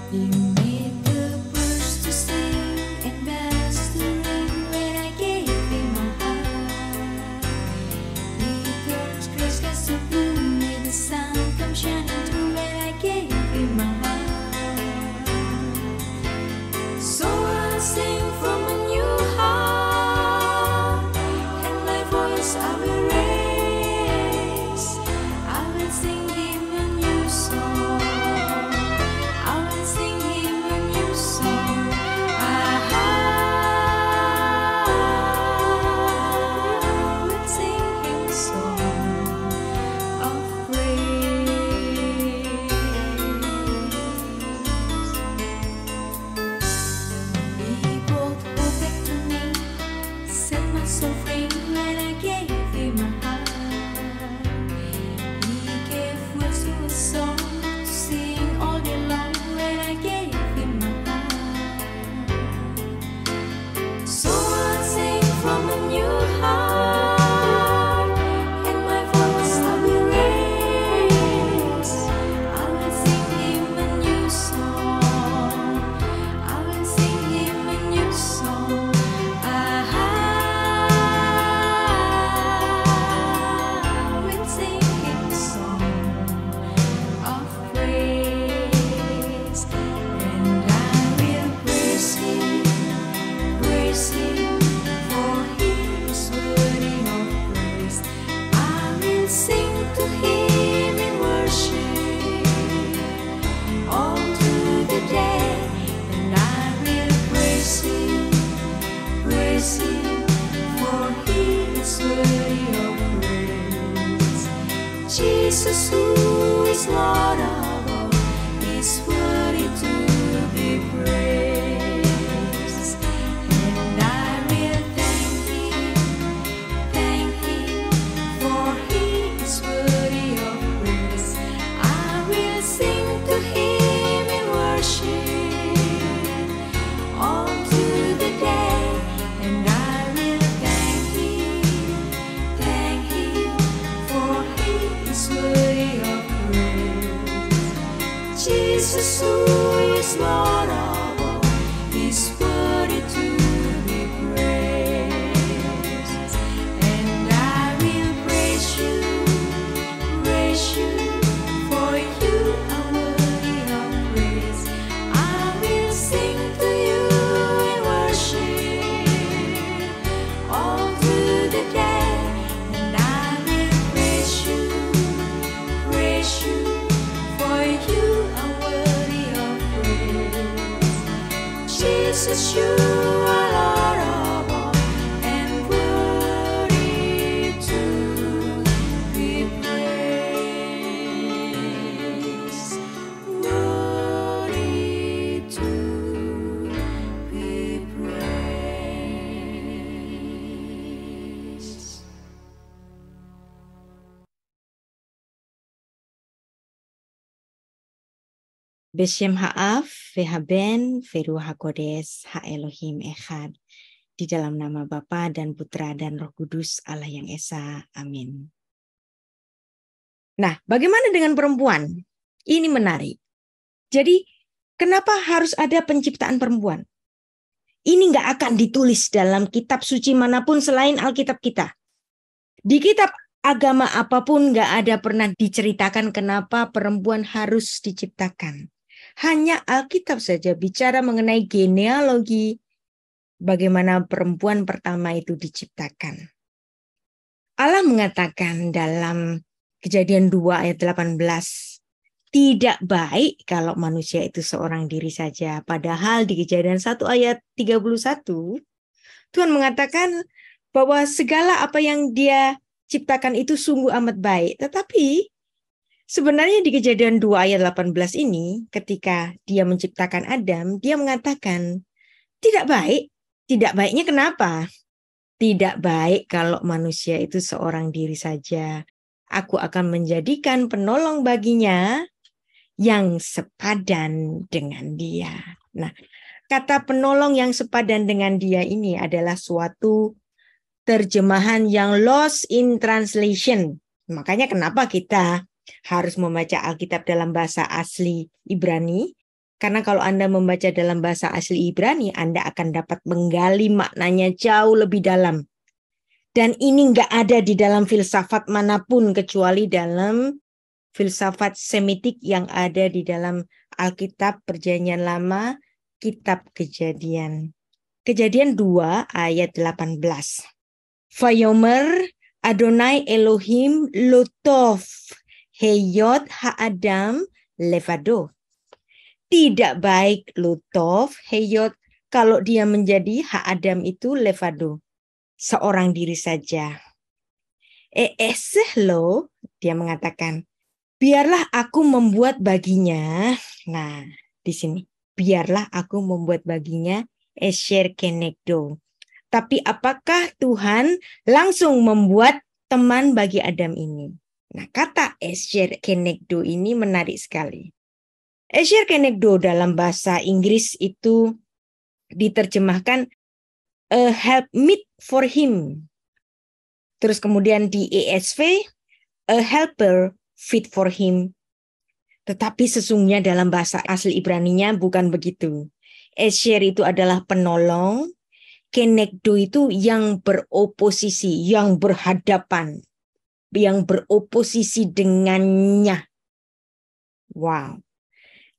You made the birds to sing and bells to ring when I gave you my heart. Eagles gray skies so blue, made the sun come shining through when I gave you my heart. So I'll sing from a new heart, and my voice I will raise. I will sing him a new song. I will sing him a new song. I will sing him a song of praise. He brought hope back to me, set my soul free when I gave him my heart. He gave words to a song to sing all day long when I gave him my heart. So I'll sing from a new heart, and my voice I will raise. I will sing him a new song. I will sing him a new song. I will sing him a song of praise, and I will praise him, for he is worthy of praise. I will sing to him in worship all through the day, and I will praise him, for he is worthy of praise. Jesus, who is Lord of all, is worthy to be praised. And I will thank him, for he is worthy of praise. I will sing to him in worship all through the day, and I will thank him, for he is worthy of praise. Jesus, who is Lord of all, is worthy to be praised. And I will praise you, for you are worthy of praise. I will sing to you in worship all through the day, and I will praise you, for you are worthy of praise. Jesus, you are Lord of all, and worthy to be praised. Worthy to be praised. Beshem Ha'af, Vehaben, Veruah HaKodes, Ha-Elohim Echad. Di dalam nama Bapa dan Putra dan Roh Kudus, Allah yang Esa. Amin. Nah, bagaimana dengan perempuan? Ini menarik. Jadi, kenapa harus ada penciptaan perempuan? Ini nggak akan ditulis dalam kitab suci manapun selain Alkitab kita. Di kitab agama apapun nggak ada pernah diceritakan kenapa perempuan harus diciptakan. Hanya Alkitab saja bicara mengenai genealogi, bagaimana perempuan pertama itu diciptakan. Allah mengatakan dalam Kejadian 2 ayat 18, tidak baik kalau manusia itu seorang diri saja. Padahal di Kejadian 1 ayat 31, Tuhan mengatakan bahwa segala apa yang dia ciptakan itu sungguh amat baik. Tetapi sebenarnya di Kejadian 2 ayat 18 ini, ketika dia menciptakan Adam, dia mengatakan tidak baik. Tidak baiknya kenapa? Tidak baik kalau manusia itu seorang diri saja. Aku akan menjadikan penolong baginya yang sepadan dengan dia. Nah, kata penolong yang sepadan dengan dia ini adalah suatu terjemahan yang lost in translation. Makanya kenapa kita harus membaca Alkitab dalam bahasa asli Ibrani, Karena kalau Anda membaca dalam bahasa asli Ibrani, Anda akan dapat menggali maknanya jauh lebih dalam. Dan ini nggak ada di dalam filsafat manapun kecuali dalam filsafat Semitik yang ada di dalam Alkitab Perjanjian Lama, Kitab Kejadian. Kejadian 2 ayat 18. Vayomer Adonai Elohim lotov heyot ha'adam levado. Tidak baik lotov heyot kalau dia menjadi ha'adam itu levado. Seorang diri saja. Lo, dia mengatakan, biarlah aku membuat baginya. Nah, di sini. Biarlah aku membuat baginya esher kenegdo. Tapi apakah Tuhan langsung membuat teman bagi Adam ini? Nah, kata esher kenegdo ini menarik sekali. Esher kenegdo dalam bahasa Inggris itu diterjemahkan a helpmeet for him. Terus kemudian di ESV, a helper fit for him. Tetapi sesungguhnya dalam bahasa asli Ibraninya bukan begitu. Esher itu adalah penolong, kenegdo itu yang beroposisi, yang berhadapan, yang beroposisi dengannya. Wow.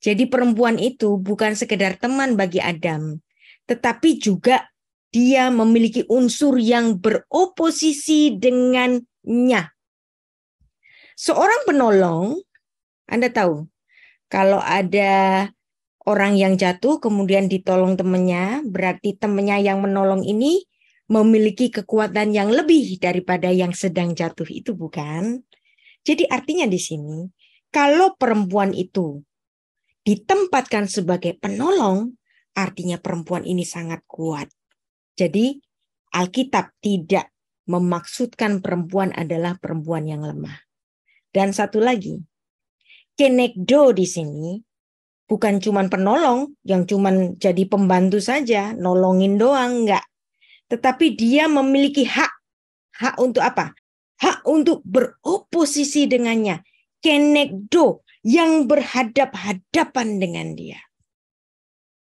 Jadi perempuan itu bukan sekedar teman bagi Adam, tetapi juga dia memiliki unsur yang beroposisi dengannya. Seorang penolong, Anda tahu, kalau ada orang yang jatuh kemudian ditolong temannya, berarti temannya yang menolong ini memiliki kekuatan yang lebih daripada yang sedang jatuh itu, bukan? Jadi artinya di sini, kalau perempuan itu ditempatkan sebagai penolong, artinya perempuan ini sangat kuat. Jadi Alkitab tidak memaksudkan perempuan adalah perempuan yang lemah. Dan satu lagi, kenegdo di sini bukan cuma penolong yang cuma jadi pembantu saja, nolongin doang, enggak. Tetapi dia memiliki hak. Hak untuk apa? Hak untuk beroposisi dengannya. Kenegdo, yang berhadap-hadapan dengan dia.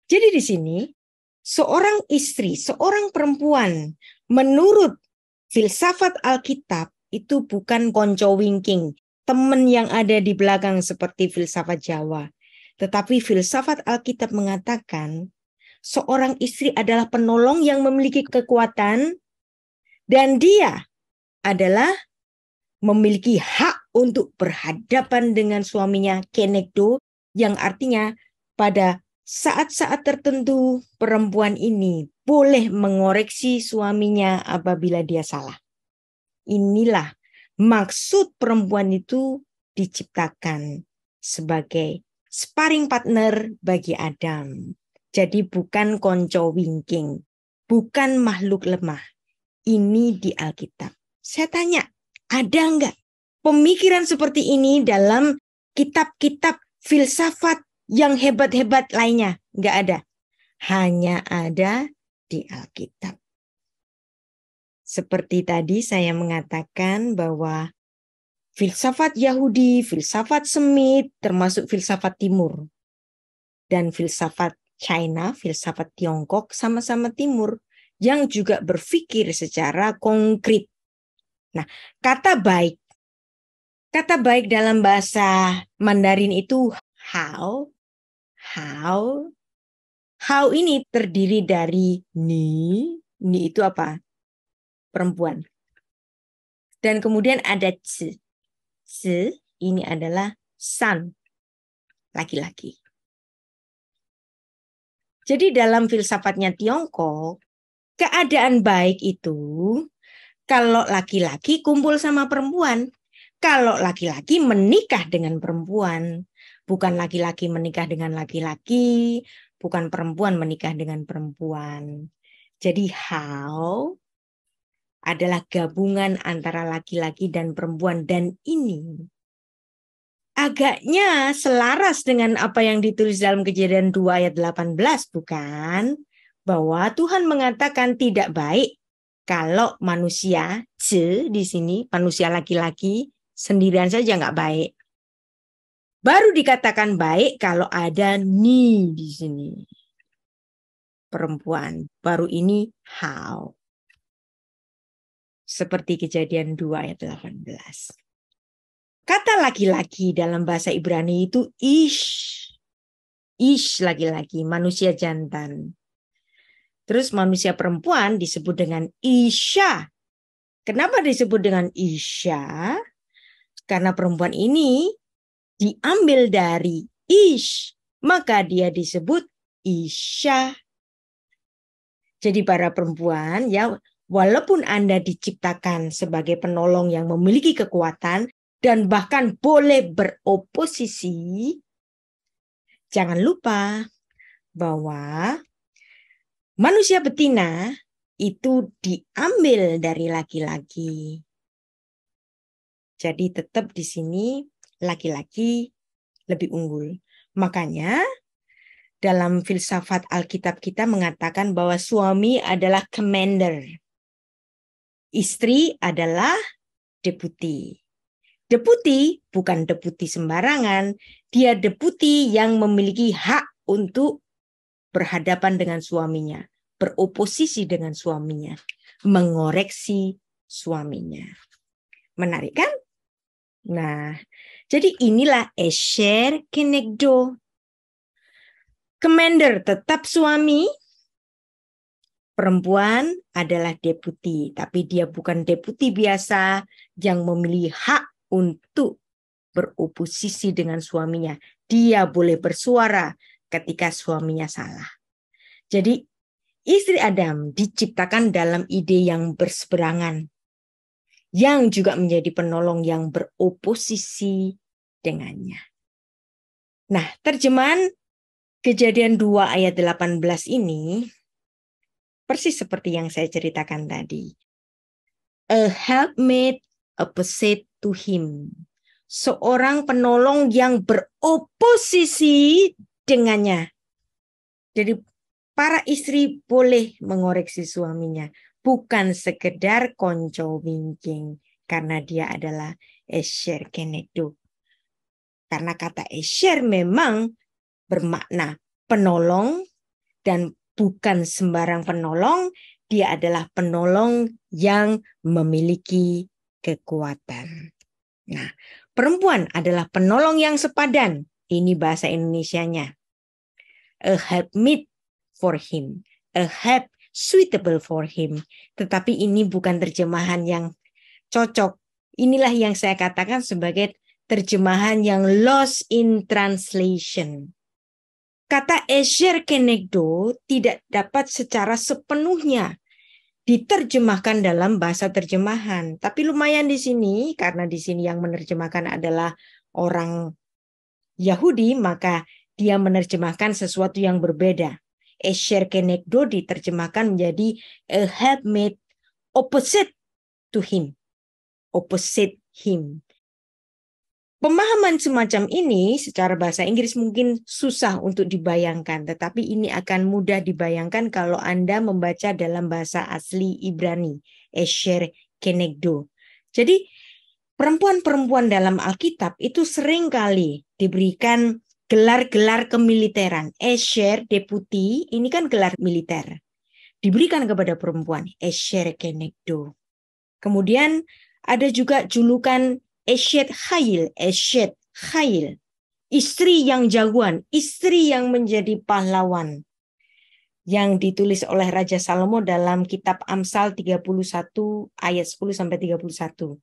Jadi di sini, seorang istri, seorang perempuan, menurut filsafat Alkitab, itu bukan konco wingking, teman yang ada di belakang seperti filsafat Jawa. Tetapi filsafat Alkitab mengatakan, seorang istri adalah penolong yang memiliki kekuatan, dan dia adalah memiliki hak untuk berhadapan dengan suaminya, kenegdo, yang artinya pada saat-saat tertentu perempuan ini boleh mengoreksi suaminya apabila dia salah. Inilah maksud perempuan itu diciptakan sebagai sparring partner bagi Adam. Jadi bukan konco wingking, bukan makhluk lemah. Ini di Alkitab. Saya tanya, ada enggak pemikiran seperti ini dalam kitab-kitab filsafat yang hebat-hebat lainnya? Enggak ada. Hanya ada di Alkitab. Seperti tadi saya mengatakan bahwa filsafat Yahudi, filsafat Semit, termasuk filsafat Timur. Dan filsafat China, filsafat Tiongkok sama-sama Timur yang juga berpikir secara konkret. Nah, kata baik dalam bahasa Mandarin itu how. How ini terdiri dari ni itu apa? Perempuan. Dan kemudian ada ci. Ci ini adalah san, laki-laki. Jadi dalam filsafatnya Tiongkok, keadaan baik itu kalau laki-laki kumpul sama perempuan, kalau laki-laki menikah dengan perempuan, bukan laki-laki menikah dengan laki-laki, bukan perempuan menikah dengan perempuan. Jadi how adalah gabungan antara laki-laki dan perempuan, dan ini agaknya selaras dengan apa yang ditulis dalam Kejadian 2 ayat 18, bukan? Bahwa Tuhan mengatakan tidak baik kalau manusia, di sini manusia laki-laki sendirian saja nggak baik. Baru dikatakan baik kalau ada ni di sini. Perempuan. Baru ini how. Seperti Kejadian 2 ayat 18. Kata laki-laki dalam bahasa Ibrani itu ish. Ish laki-laki, manusia jantan. Terus manusia perempuan disebut dengan isya. Kenapa disebut dengan isya? Karena perempuan ini diambil dari ish, maka dia disebut isya. Jadi para perempuan, ya, walaupun Anda diciptakan sebagai penolong yang memiliki kekuatan dan bahkan boleh beroposisi, jangan lupa bahwa manusia betina itu diambil dari laki-laki. Jadi tetap di sini laki-laki lebih unggul. Makanya dalam filsafat Alkitab kita mengatakan bahwa suami adalah commander. Istri adalah deputi. Deputi bukan deputi sembarangan. Dia deputi yang memiliki hak untuk berhadapan dengan suaminya. Beroposisi dengan suaminya. Mengoreksi suaminya. Menarik kan? Nah, jadi inilah esher kenegdo. Commander tetap suami, perempuan adalah deputi. Tapi dia bukan deputi biasa yang memiliki hak untuk beroposisi dengan suaminya. Dia boleh bersuara ketika suaminya salah. Jadi istri Adam diciptakan dalam ide yang berseberangan. Yang juga menjadi penolong yang beroposisi dengannya. Nah, terjemahan Kejadian 2 ayat 18 ini persis seperti yang saya ceritakan tadi. A helpmate opposite to him. Seorang penolong yang beroposisi dengannya. Jadi para istri boleh mengoreksi suaminya. Bukan sekedar konco winking. Karena dia adalah esher kenegdo. Karena kata esher memang bermakna penolong. Dan bukan sembarang penolong. Dia adalah penolong yang memiliki kekuatan. Nah, perempuan adalah penolong yang sepadan. Ini bahasa Indonesianya. A helpmeet for him. A help suitable for him. Tetapi ini bukan terjemahan yang cocok. Inilah yang saya katakan sebagai terjemahan yang lost in translation. Kata esher kenegdo tidak dapat secara sepenuhnya diterjemahkan dalam bahasa terjemahan. Tapi lumayan di sini, karena di sini yang menerjemahkan adalah orang Yahudi, maka dia menerjemahkan sesuatu yang berbeda. Esher kenegdo diterjemahkan menjadi a helpmate opposite to him. Opposite him. Pemahaman semacam ini secara bahasa Inggris mungkin susah untuk dibayangkan. Tetapi ini akan mudah dibayangkan kalau Anda membaca dalam bahasa asli Ibrani. Esher kenegdo. Jadi perempuan-perempuan dalam Alkitab itu seringkali diberikan gelar-gelar kemiliteran. Esher, deputi, ini kan gelar militer. Diberikan kepada perempuan. Esher kenegdo. Kemudian ada juga julukan Eshet Chayil. Eshet Chayil. Istri yang jagoan. Istri yang menjadi pahlawan. Yang ditulis oleh Raja Salomo dalam kitab Amsal 31 ayat 10-31.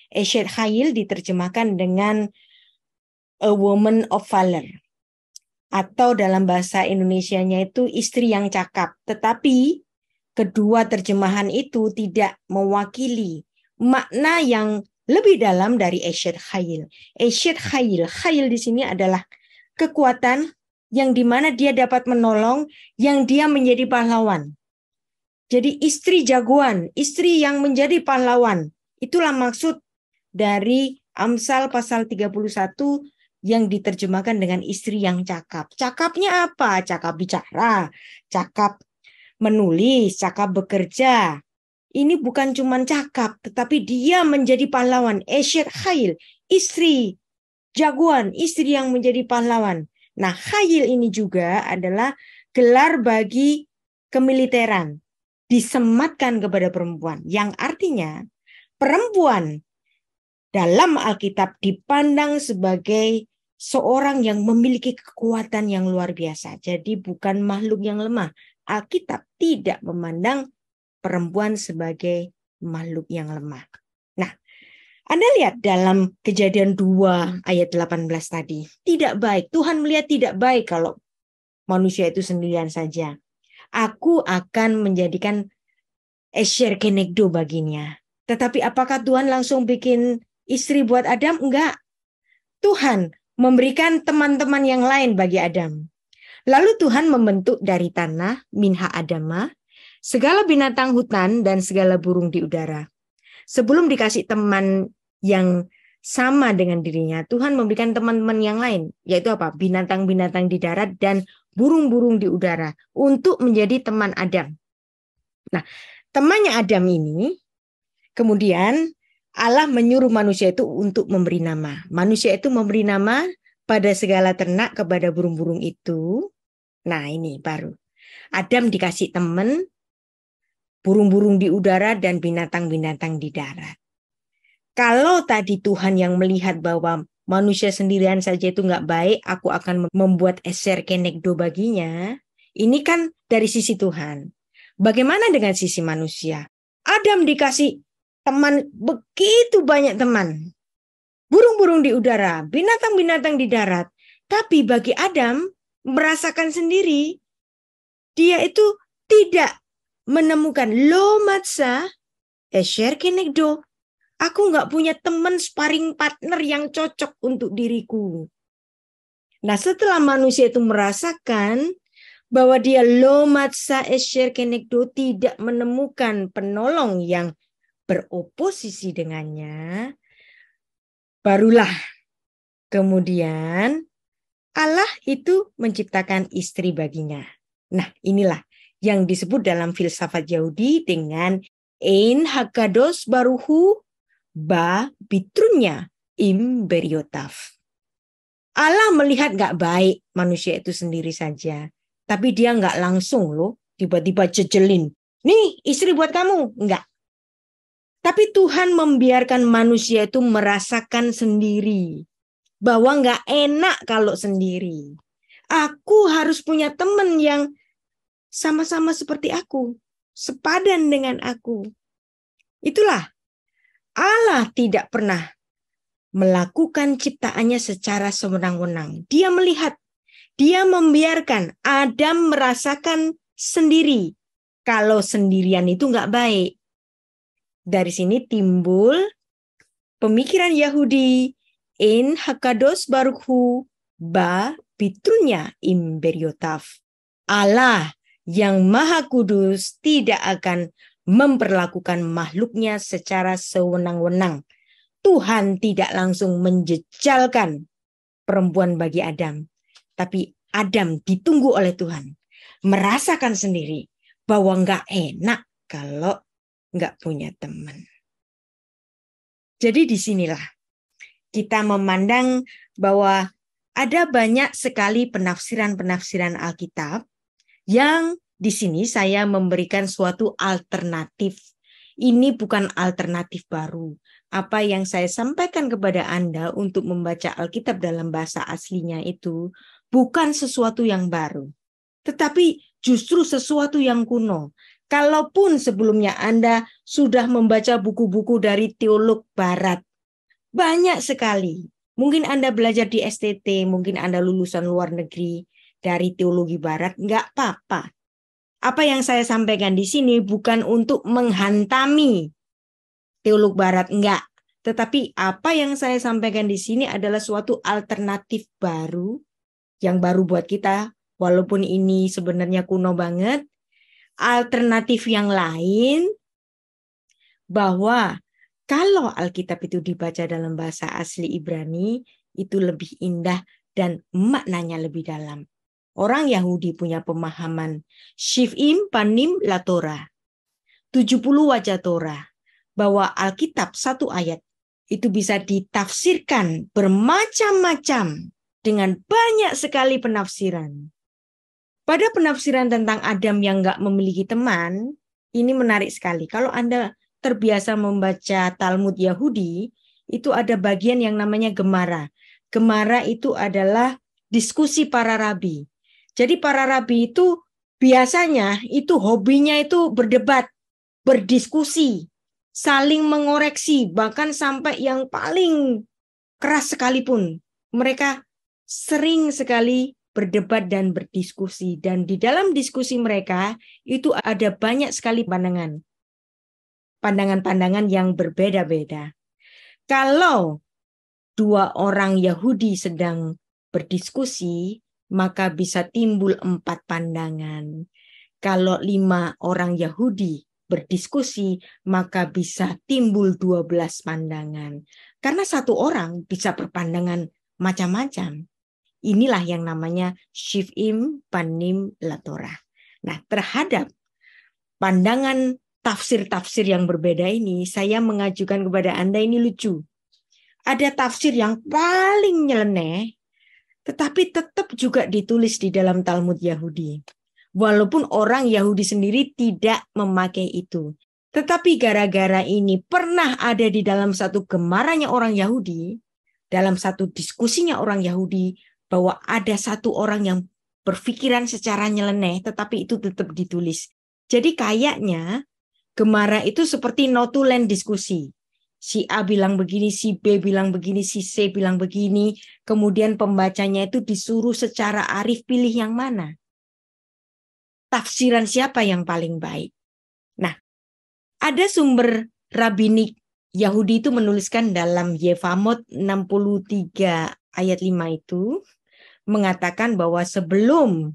Eshet Chayil diterjemahkan dengan a woman of valor. Atau dalam bahasa Indonesianya itu istri yang cakap. Tetapi kedua terjemahan itu tidak mewakili makna yang lebih dalam dari Eshet Chayil. Eshet Chayil. Chayil di sini adalah kekuatan yang dimana dia dapat menolong, yang dia menjadi pahlawan. Jadi istri jagoan, istri yang menjadi pahlawan. Itulah maksud dari Amsal pasal 31 yang diterjemahkan dengan istri yang cakap. Cakapnya apa? Cakap bicara, cakap menulis, cakap bekerja. Ini bukan cuma cakap, tetapi dia menjadi pahlawan. Eshet Chayil, istri jagoan, istri yang menjadi pahlawan. Nah, Khayil ini juga adalah gelar bagi kemiliteran, disematkan kepada perempuan, yang artinya perempuan dalam Alkitab dipandang sebagai seorang yang memiliki kekuatan yang luar biasa. Jadi bukan makhluk yang lemah. Alkitab tidak memandang perempuan sebagai makhluk yang lemah. Nah, Anda lihat dalam Kejadian 2 ayat 18 tadi. Tidak baik. Tuhan melihat tidak baik kalau manusia itu sendirian saja. Aku akan menjadikan Esher Kenegdo baginya. Tetapi apakah Tuhan langsung bikin istri buat Adam? Enggak. Tuhan memberikan teman-teman yang lain bagi Adam. Lalu Tuhan membentuk dari tanah, minha Adama, segala binatang hutan dan segala burung di udara. Sebelum dikasih teman yang sama dengan dirinya, Tuhan memberikan teman-teman yang lain, yaitu apa? Binatang-binatang di darat dan burung-burung di udara untuk menjadi teman Adam. Nah, temannya Adam ini kemudian Allah menyuruh manusia itu untuk memberi nama. Manusia itu memberi nama pada segala ternak kepada burung-burung itu. Nah, ini baru. Adam dikasih teman, burung-burung di udara dan binatang-binatang di darat. Kalau tadi Tuhan yang melihat bahwa manusia sendirian saja itu nggak baik, aku akan membuat Esher Kenegdo baginya. Ini kan dari sisi Tuhan. Bagaimana dengan sisi manusia? Adam dikasih teman, begitu banyak teman. Burung-burung di udara, binatang-binatang di darat. Tapi bagi Adam, merasakan sendiri, dia itu tidak menemukan lo matsa Esher Kenegdo. Aku nggak punya teman sparring partner yang cocok untuk diriku. Nah, setelah manusia itu merasakan bahwa dia lo matsa Esher Kenegdo, tidak menemukan penolong yang beroposisi dengannya, barulah kemudian Allah itu menciptakan istri baginya. Nah, inilah yang disebut dalam filsafat Yahudi dengan Ein Hakados Baruhu Ba Bitrunya Im Beriotav. Allah melihat gak baik manusia itu sendiri saja, tapi dia gak langsung loh tiba-tiba jejelin, nih istri buat kamu, enggak. Tapi Tuhan membiarkan manusia itu merasakan sendiri bahwa nggak enak kalau sendiri. Aku harus punya teman yang sama-sama seperti aku, sepadan dengan aku. Itulah, Allah tidak pernah melakukan ciptaannya secara sewenang-wenang. Dia melihat, dia membiarkan Adam merasakan sendiri kalau sendirian itu nggak baik. Dari sini timbul pemikiran Yahudi, Ein Hakados Baruhu Ba Bitrunya Im Beriotav. Allah yang Maha Kudus tidak akan memperlakukan makhluknya secara sewenang-wenang. Tuhan tidak langsung menjejalkan perempuan bagi Adam. Tapi Adam ditunggu oleh Tuhan. Merasakan sendiri bahwa nggak enak kalau nggak punya teman. Jadi disinilah kita memandang bahwa ada banyak sekali penafsiran-penafsiran Alkitab yang di sini saya memberikan suatu alternatif. Ini bukan alternatif baru. Apa yang saya sampaikan kepada Anda untuk membaca Alkitab dalam bahasa aslinya itu bukan sesuatu yang baru, tetapi justru sesuatu yang kuno. Kalaupun sebelumnya Anda sudah membaca buku-buku dari teolog barat, banyak sekali. Mungkin Anda belajar di STT, mungkin Anda lulusan luar negeri dari teologi barat, nggak apa-apa. Apa yang saya sampaikan di sini bukan untuk menghantami teolog barat, enggak. Tetapi apa yang saya sampaikan di sini adalah suatu alternatif baru, yang baru buat kita, walaupun ini sebenarnya kuno banget. Alternatif yang lain bahwa kalau Alkitab itu dibaca dalam bahasa asli Ibrani itu lebih indah dan maknanya lebih dalam. Orang Yahudi punya pemahaman Shiv'im Panim La Torah, 70 wajah Torah, bahwa Alkitab satu ayat itu bisa ditafsirkan bermacam-macam dengan banyak sekali penafsiran. Pada penafsiran tentang Adam yang nggak memiliki teman, ini menarik sekali. Kalau Anda terbiasa membaca Talmud Yahudi, itu ada bagian yang namanya Gemara. Gemara itu adalah diskusi para rabi. Jadi para rabi itu biasanya itu hobinya itu berdebat, berdiskusi, saling mengoreksi, bahkan sampai yang paling keras sekalipun. Mereka sering sekali berdebat dan berdiskusi. Dan di dalam diskusi mereka itu ada banyak sekali pandangan. Pandangan-pandangan yang berbeda-beda. Kalau dua orang Yahudi sedang berdiskusi, maka bisa timbul 4 pandangan. Kalau 5 orang Yahudi berdiskusi, maka bisa timbul 12 pandangan. Karena satu orang bisa berpandangan macam-macam. Inilah yang namanya Shiv'im Panim Latorah. Nah, terhadap pandangan tafsir-tafsir yang berbeda ini, saya mengajukan kepada Anda ini lucu. Ada tafsir yang paling nyeleneh, tetapi tetap juga ditulis di dalam Talmud Yahudi. Walaupun orang Yahudi sendiri tidak memakai itu. Tetapi gara-gara ini pernah ada di dalam satu gemaranya orang Yahudi, dalam satu diskusinya orang Yahudi, bahwa ada satu orang yang berpikiran secara nyeleneh, tetapi itu tetap ditulis. Jadi kayaknya gemara itu seperti notulen diskusi. Si A bilang begini, si B bilang begini, si C bilang begini. Kemudian pembacanya itu disuruh secara arif pilih yang mana. Tafsiran siapa yang paling baik. Nah, ada sumber rabbinik Yahudi itu menuliskan dalam Yevamot 63 ayat 5 itu, mengatakan bahwa sebelum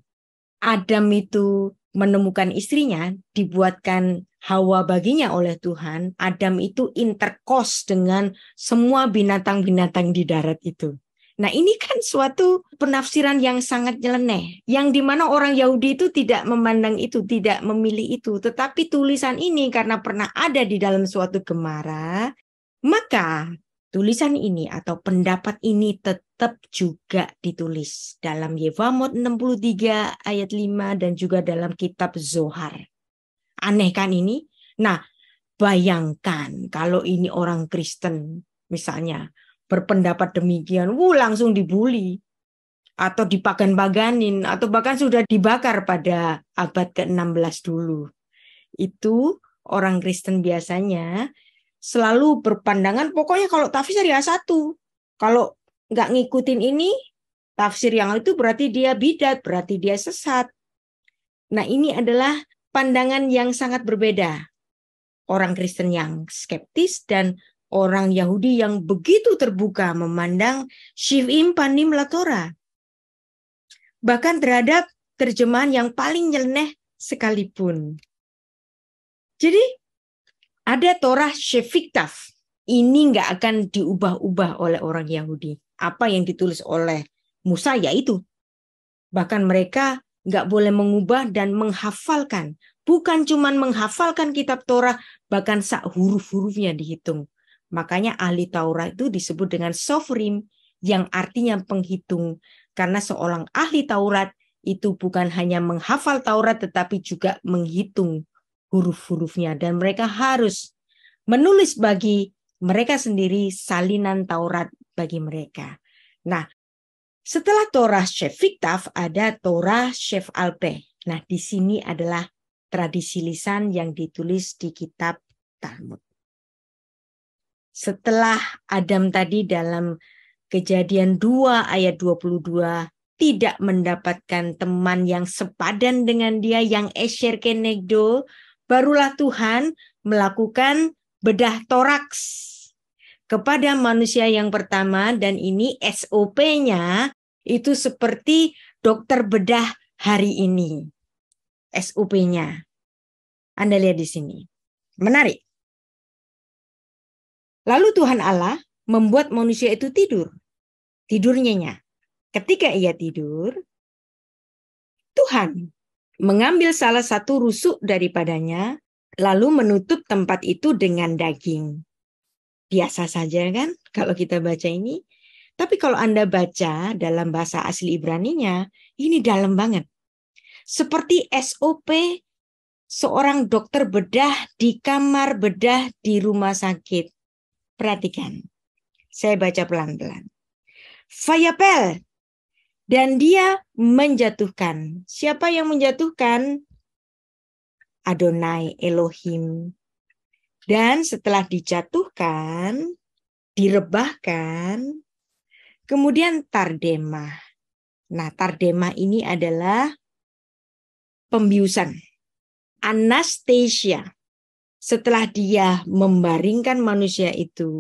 Adam itu menemukan istrinya, dibuatkan Hawa baginya oleh Tuhan, Adam itu interkos dengan semua binatang-binatang di darat itu. Nah, ini kan suatu penafsiran yang sangat nyeleneh, yang dimana orang Yahudi itu tidak memandang itu, tidak memilih itu. Tetapi tulisan ini karena pernah ada di dalam suatu gemara, maka tulisan ini atau pendapat ini tetap juga ditulis dalam Yevamot 63 ayat 5 dan juga dalam kitab Zohar. Aneh kan ini? Nah, bayangkan kalau ini orang Kristen misalnya berpendapat demikian, langsung dibully atau dipagan-paganin atau bahkan sudah dibakar pada abad ke-16 dulu. Itu orang Kristen biasanya selalu berpandangan pokoknya kalau tafsir ya satu. Kalau nggak ngikutin ini, tafsir yang itu berarti dia bidat, berarti dia sesat. Nah, ini adalah pandangan yang sangat berbeda. Orang Kristen yang skeptis dan orang Yahudi yang begitu terbuka memandang Shiv'im Panim Latorah. Bahkan terhadap terjemahan yang paling nyeleneh sekalipun. Jadi ada Torah Shefiktaf. Ini nggak akan diubah-ubah oleh orang Yahudi. Apa yang ditulis oleh Musa yaitu. Bahkan mereka nggak boleh mengubah dan menghafalkan. Bukan cuma menghafalkan kitab Torah, bahkan huruf-hurufnya dihitung. Makanya ahli Taurat itu disebut dengan sofrim, yang artinya penghitung. Karena seorang ahli Taurat itu bukan hanya menghafal Taurat, tetapi juga menghitung huruf-hurufnya. Dan mereka harus menulis bagi mereka sendiri salinan Taurat bagi mereka. Nah, setelah Torah Shefiktaf ada Torah Shef Alpeh. Nah, di sini adalah tradisi lisan yang ditulis di kitab Talmud. Setelah Adam tadi dalam Kejadian 2 ayat 22 tidak mendapatkan teman yang sepadan dengan dia, yang esher kenegdo, barulah Tuhan melakukan bedah toraks kepada manusia yang pertama, dan ini SOP-nya itu seperti dokter bedah hari ini. SOP-nya. Anda lihat di sini. Menarik. Lalu Tuhan Allah membuat manusia itu tidur. Tidurnya. Ketika ia tidur, Tuhan mengambil salah satu rusuk daripadanya, lalu menutup tempat itu dengan daging. biasa saja kan kalau kita baca ini. Tapi kalau Anda baca dalam bahasa asli Ibraninya, ini dalam banget. Seperti SOP seorang dokter bedah di kamar bedah di rumah sakit. Perhatikan, saya baca pelan-pelan. Vayapel, dan dia menjatuhkan. Siapa yang menjatuhkan? Adonai Elohim. Dan setelah dijatuhkan, direbahkan, kemudian tardema. Nah, tardema ini adalah pembiusan. Anastasia. Setelah dia membaringkan manusia itu,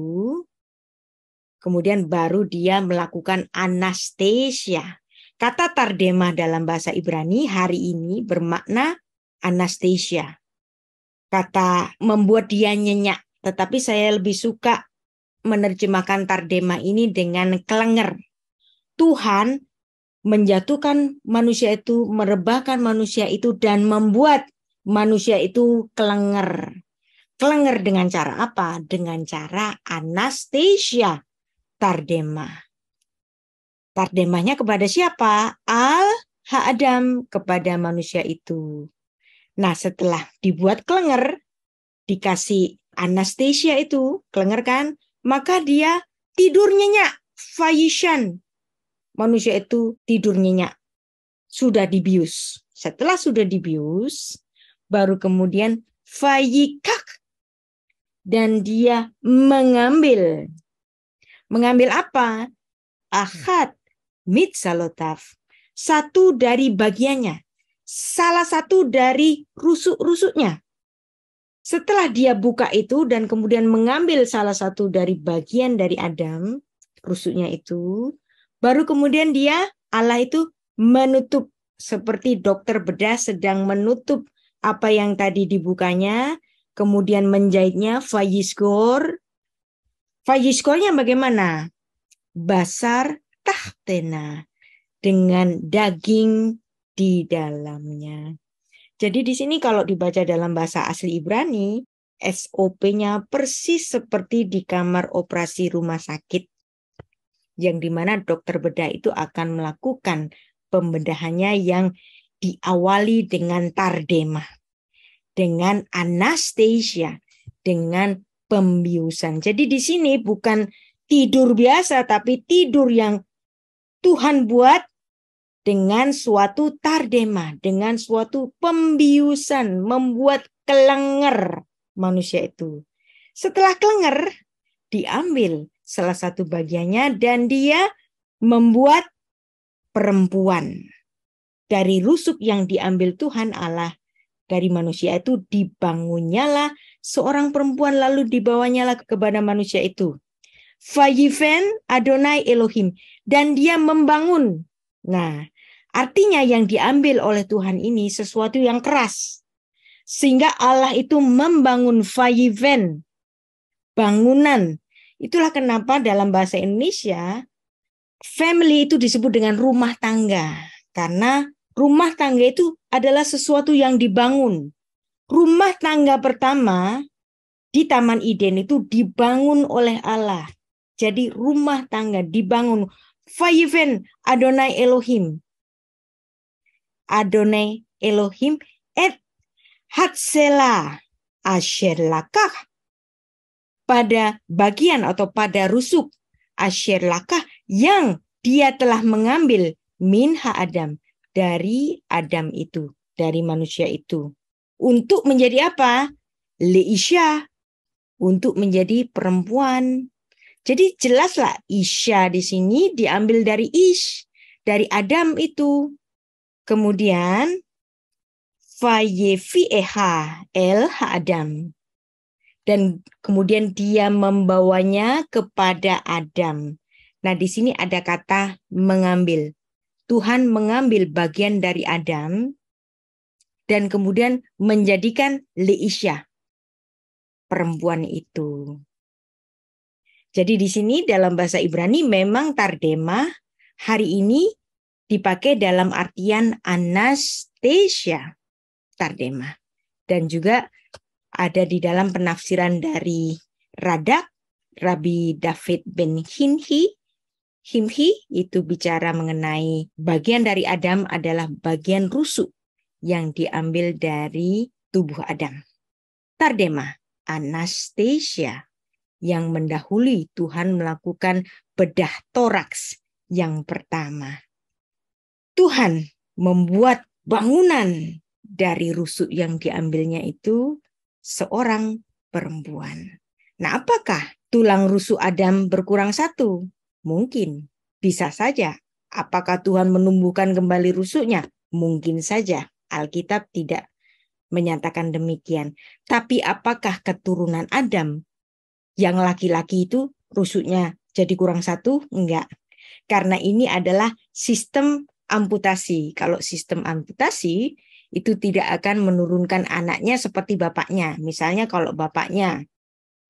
kemudian baru dia melakukan anastasia. Kata tardema dalam bahasa Ibrani hari ini bermakna anastasia. Kata membuat dia nyenyak. Tetapi saya lebih suka menerjemahkan tardema ini dengan kelenger. Tuhan menjatuhkan manusia itu, merebahkan manusia itu, dan membuat manusia itu kelenger. Kelenger dengan cara apa? Dengan cara anastasia, tardema. Tardemanya kepada siapa? Al-Ha'adam, kepada manusia itu. Nah, setelah dibuat kelenger, dikasih anastasia itu, kelenger kan, maka dia tidur nyenyak, fayishan. Manusia itu tidur nyenyak, sudah dibius. Setelah sudah dibius, baru kemudian fayikak, dan dia mengambil. Mengambil apa? Ahad mitzalotaf, satu dari bagiannya, salah satu dari rusuk-rusuknya. Setelah dia buka itu dan kemudian mengambil salah satu dari bagian dari Adam, rusuknya itu, baru kemudian Allah itu menutup, seperti dokter bedah sedang menutup apa yang tadi dibukanya, kemudian menjahitnya, fayiskor. Fayiskornya bagaimana? Basar tahtena, dengan daging di dalamnya. Jadi di sini kalau dibaca dalam bahasa asli Ibrani, SOP-nya persis seperti di kamar operasi rumah sakit, yang dimana dokter bedah itu akan melakukan pembedahannya yang diawali dengan tardema, dengan anastasia, dengan pembiusan. Jadi di sini bukan tidur biasa, tapi tidur yang Tuhan buat dengan suatu tardema, dengan suatu pembiusan, membuat kelenger manusia itu. Setelah kelenger, diambil salah satu bagiannya dan dia membuat perempuan. Dari rusuk yang diambil Tuhan Allah dari manusia itu, dibangunnyalah seorang perempuan, lalu dibawanyalah kepada manusia itu. Vayifen Adonai Elohim, dan dia membangun. Nah, artinya yang diambil oleh Tuhan ini sesuatu yang keras. Sehingga Allah itu membangun vayifen, bangunan. Itulah kenapa dalam bahasa Indonesia family itu disebut dengan rumah tangga. Karena rumah tangga itu adalah sesuatu yang dibangun. Rumah tangga pertama di Taman Eden itu dibangun oleh Allah. Jadi rumah tangga dibangun. Vayifen Adonai Elohim. Adonai Elohim et hatsela asher lakah. Pada bagian atau pada rusuk asher lakah yang dia telah mengambil min ha-Adam, dari Adam itu, dari manusia itu. Untuk menjadi apa? Leisha, untuk menjadi perempuan. Jadi jelaslah Isya di sini diambil dari Ish, dari Adam itu. Kemudian Vayevieha el ha-Adam. Dan kemudian dia membawanya kepada Adam. Nah, di sini ada kata mengambil. Tuhan mengambil bagian dari Adam dan kemudian menjadikan Leisha, perempuan itu. Jadi di sini dalam bahasa Ibrani memang tardema hari ini dipakai dalam artian anastasia, tardema. Dan juga ada di dalam penafsiran dari Radak Rabbi David ben Himhi itu bicara mengenai bagian dari Adam adalah bagian rusuk yang diambil dari tubuh Adam. Tardema, Anastasia, yang mendahului Tuhan melakukan bedah toraks yang pertama. Tuhan membuat bangunan dari rusuk yang diambilnya itu seorang perempuan. Nah, apakah tulang rusuk Adam berkurang satu? Mungkin, bisa saja. Apakah Tuhan menumbuhkan kembali rusuknya? Mungkin saja. Alkitab tidak menyatakan demikian. Tapi apakah keturunan Adam yang laki-laki itu rusuknya jadi kurang satu? Enggak. Karena ini adalah sistem amputasi. Kalau sistem amputasi itu tidak akan menurunkan anaknya seperti bapaknya. Misalnya kalau bapaknya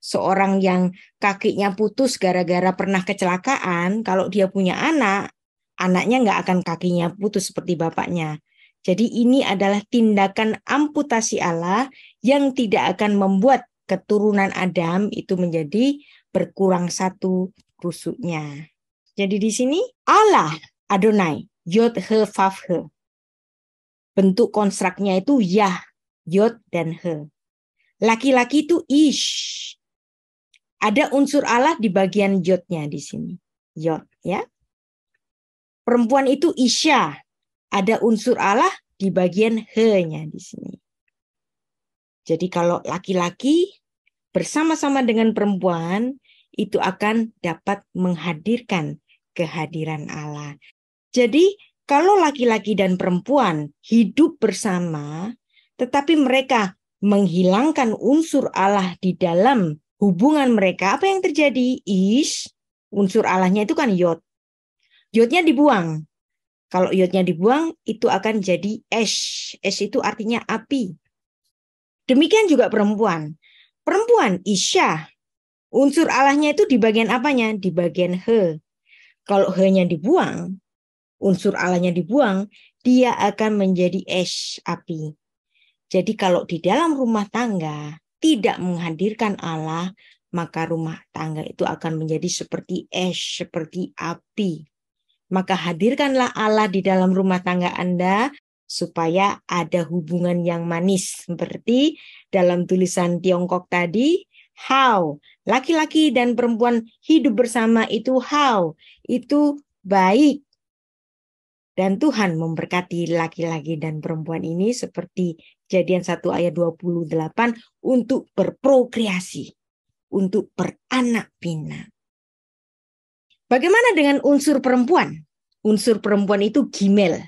seorang yang kakinya putus gara-gara pernah kecelakaan, kalau dia punya anak, anaknya nggak akan kakinya putus seperti bapaknya. Jadi ini adalah tindakan amputasi Allah yang tidak akan membuat keturunan Adam itu menjadi berkurang satu rusuknya. Jadi di sini Allah, Adonai, Yod He Vav He. Bentuk konstruknya itu Yah, Yod dan He. Laki-laki itu Ish. Ada unsur Allah di bagian Yodnya di sini. Yod, ya. Perempuan itu Isya. Ada unsur Allah di bagian He-nya di sini. Jadi kalau laki-laki bersama-sama dengan perempuan itu akan dapat menghadirkan kehadiran Allah. Jadi kalau laki-laki dan perempuan hidup bersama, tetapi mereka menghilangkan unsur Allah di dalam hubungan mereka, apa yang terjadi? Unsur Allahnya itu kan Yod. Yodnya dibuang. Kalau Yodnya dibuang, itu akan jadi Esh. Esh itu artinya api. Demikian juga perempuan. Perempuan, Isya. Unsur Allahnya itu di bagian apanya? Di bagian He. Kalau He-nya dibuang, unsur Allahnya dibuang, dia akan menjadi Esh, api. Jadi kalau di dalam rumah tangga tidak menghadirkan Allah, maka rumah tangga itu akan menjadi seperti Esh, seperti api. Maka hadirkanlah Allah di dalam rumah tangga Anda supaya ada hubungan yang manis. Seperti dalam tulisan Tiongkok tadi, how. Laki-laki dan perempuan hidup bersama itu how. Itu baik. Dan Tuhan memberkati laki-laki dan perempuan ini seperti Kejadian 1 ayat 28 untuk berprokreasi, untuk beranak pinak. Bagaimana dengan unsur perempuan? Unsur perempuan itu gimel.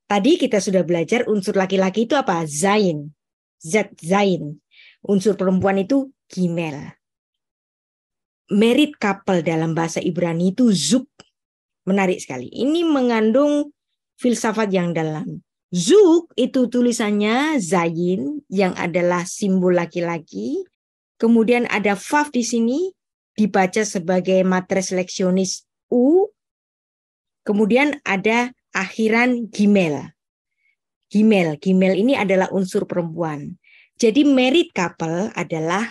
Tadi kita sudah belajar unsur laki-laki itu apa? Zain. Zat zain. Unsur perempuan itu gimel. Married couple dalam bahasa Ibrani itu zuk. Menarik sekali. Ini mengandung filsafat yang dalam. Zuk itu tulisannya zain yang adalah simbol laki-laki. Kemudian ada vav di sini dibaca sebagai matres leksionis U. Kemudian ada akhiran gimel. Gimel ini adalah unsur perempuan. Jadi married couple adalah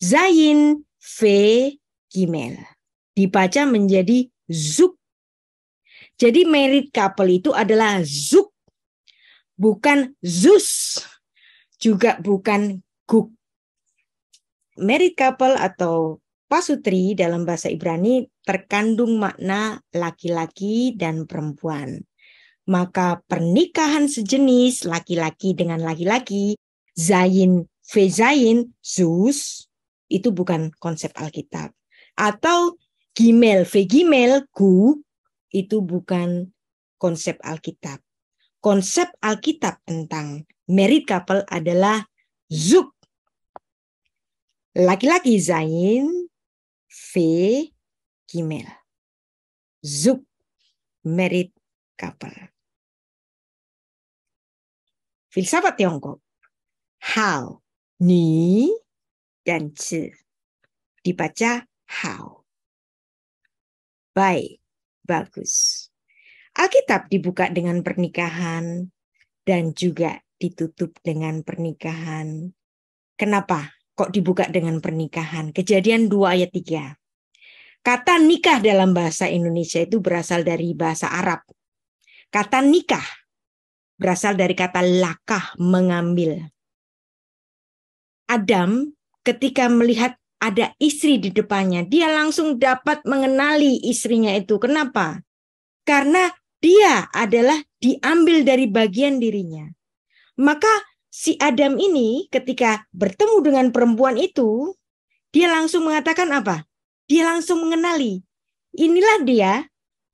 zain ve gimel. Dibaca menjadi zuk. Jadi married couple itu adalah zuk. Bukan zus. Juga bukan guk. Married couple atau pasutri dalam bahasa Ibrani terkandung makna laki-laki dan perempuan. Maka pernikahan sejenis laki-laki dengan laki-laki, zain, vezain, zus, itu bukan konsep Alkitab. Atau gimel, vegimel, gu, itu bukan konsep Alkitab. Konsep Alkitab tentang married couple adalah zuk. Laki-laki zain, ve, gimel. Zuk, married couple. Filsafat Tiongkok. How, ni, dan ci. Dibaca how. Baik, bagus. Alkitab dibuka dengan pernikahan dan juga ditutup dengan pernikahan. Kenapa kok dibuka dengan pernikahan? Kejadian 2 ayat 3. Kata nikah dalam bahasa Indonesia itu berasal dari bahasa Arab. Kata nikah berasal dari kata lakah, mengambil. Adam ketika melihat ada istri di depannya, dia langsung dapat mengenali istrinya itu. Kenapa? Karena dia adalah diambil dari bagian dirinya. Maka si Adam ini ketika bertemu dengan perempuan itu, dia langsung mengatakan apa? Dia langsung mengenali. Inilah dia,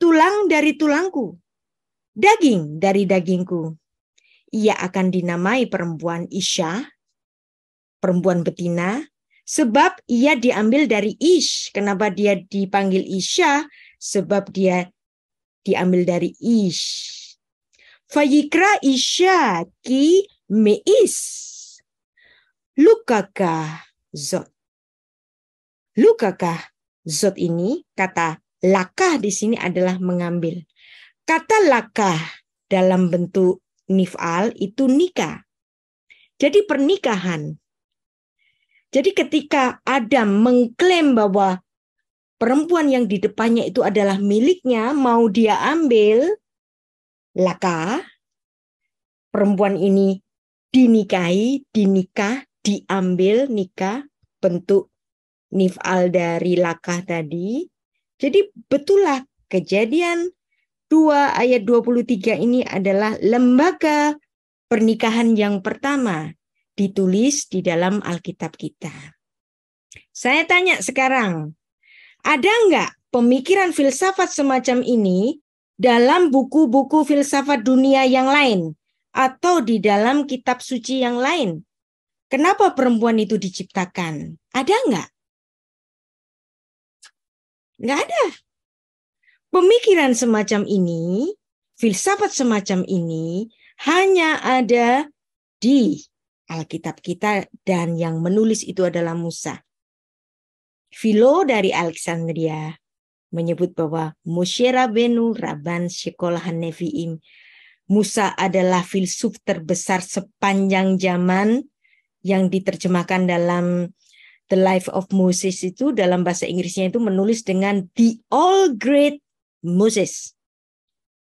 tulang dari tulangku, daging dari dagingku. Ia akan dinamai perempuan Isya, perempuan betina, sebab ia diambil dari Ish. Kenapa dia dipanggil Isya? Sebab dia diambil dari Ish. Fayikra Isya ki meis. Lukakah zot. Lukakah zot ini, kata lakah di sini adalah mengambil. Kata lakah dalam bentuk nif'al itu nikah. Jadi pernikahan. Jadi ketika Adam mengklaim bahwa perempuan yang di depannya itu adalah miliknya, mau dia ambil, lakah, perempuan ini dinikahi, dinikah, diambil, nikah, bentuk nif'al dari lakah tadi. Jadi betullah Kejadian 2 ayat 23 ini adalah lembaga pernikahan yang pertama ditulis di dalam Alkitab kita. Saya tanya sekarang, ada enggak pemikiran filsafat semacam ini dalam buku-buku filsafat dunia yang lain atau di dalam kitab suci yang lain? Kenapa perempuan itu diciptakan? Ada enggak? Enggak ada. Pemikiran semacam ini, filsafat semacam ini hanya ada di Alkitab kita dan yang menulis itu adalah Musa. Philo dari Alexandria menyebut bahwa Moshe Rabenu Rabban Shekolah Nevi'im. Musa adalah filsuf terbesar sepanjang zaman yang diterjemahkan dalam The Life of Moses itu dalam bahasa Inggrisnya itu menulis dengan The All Great Moses.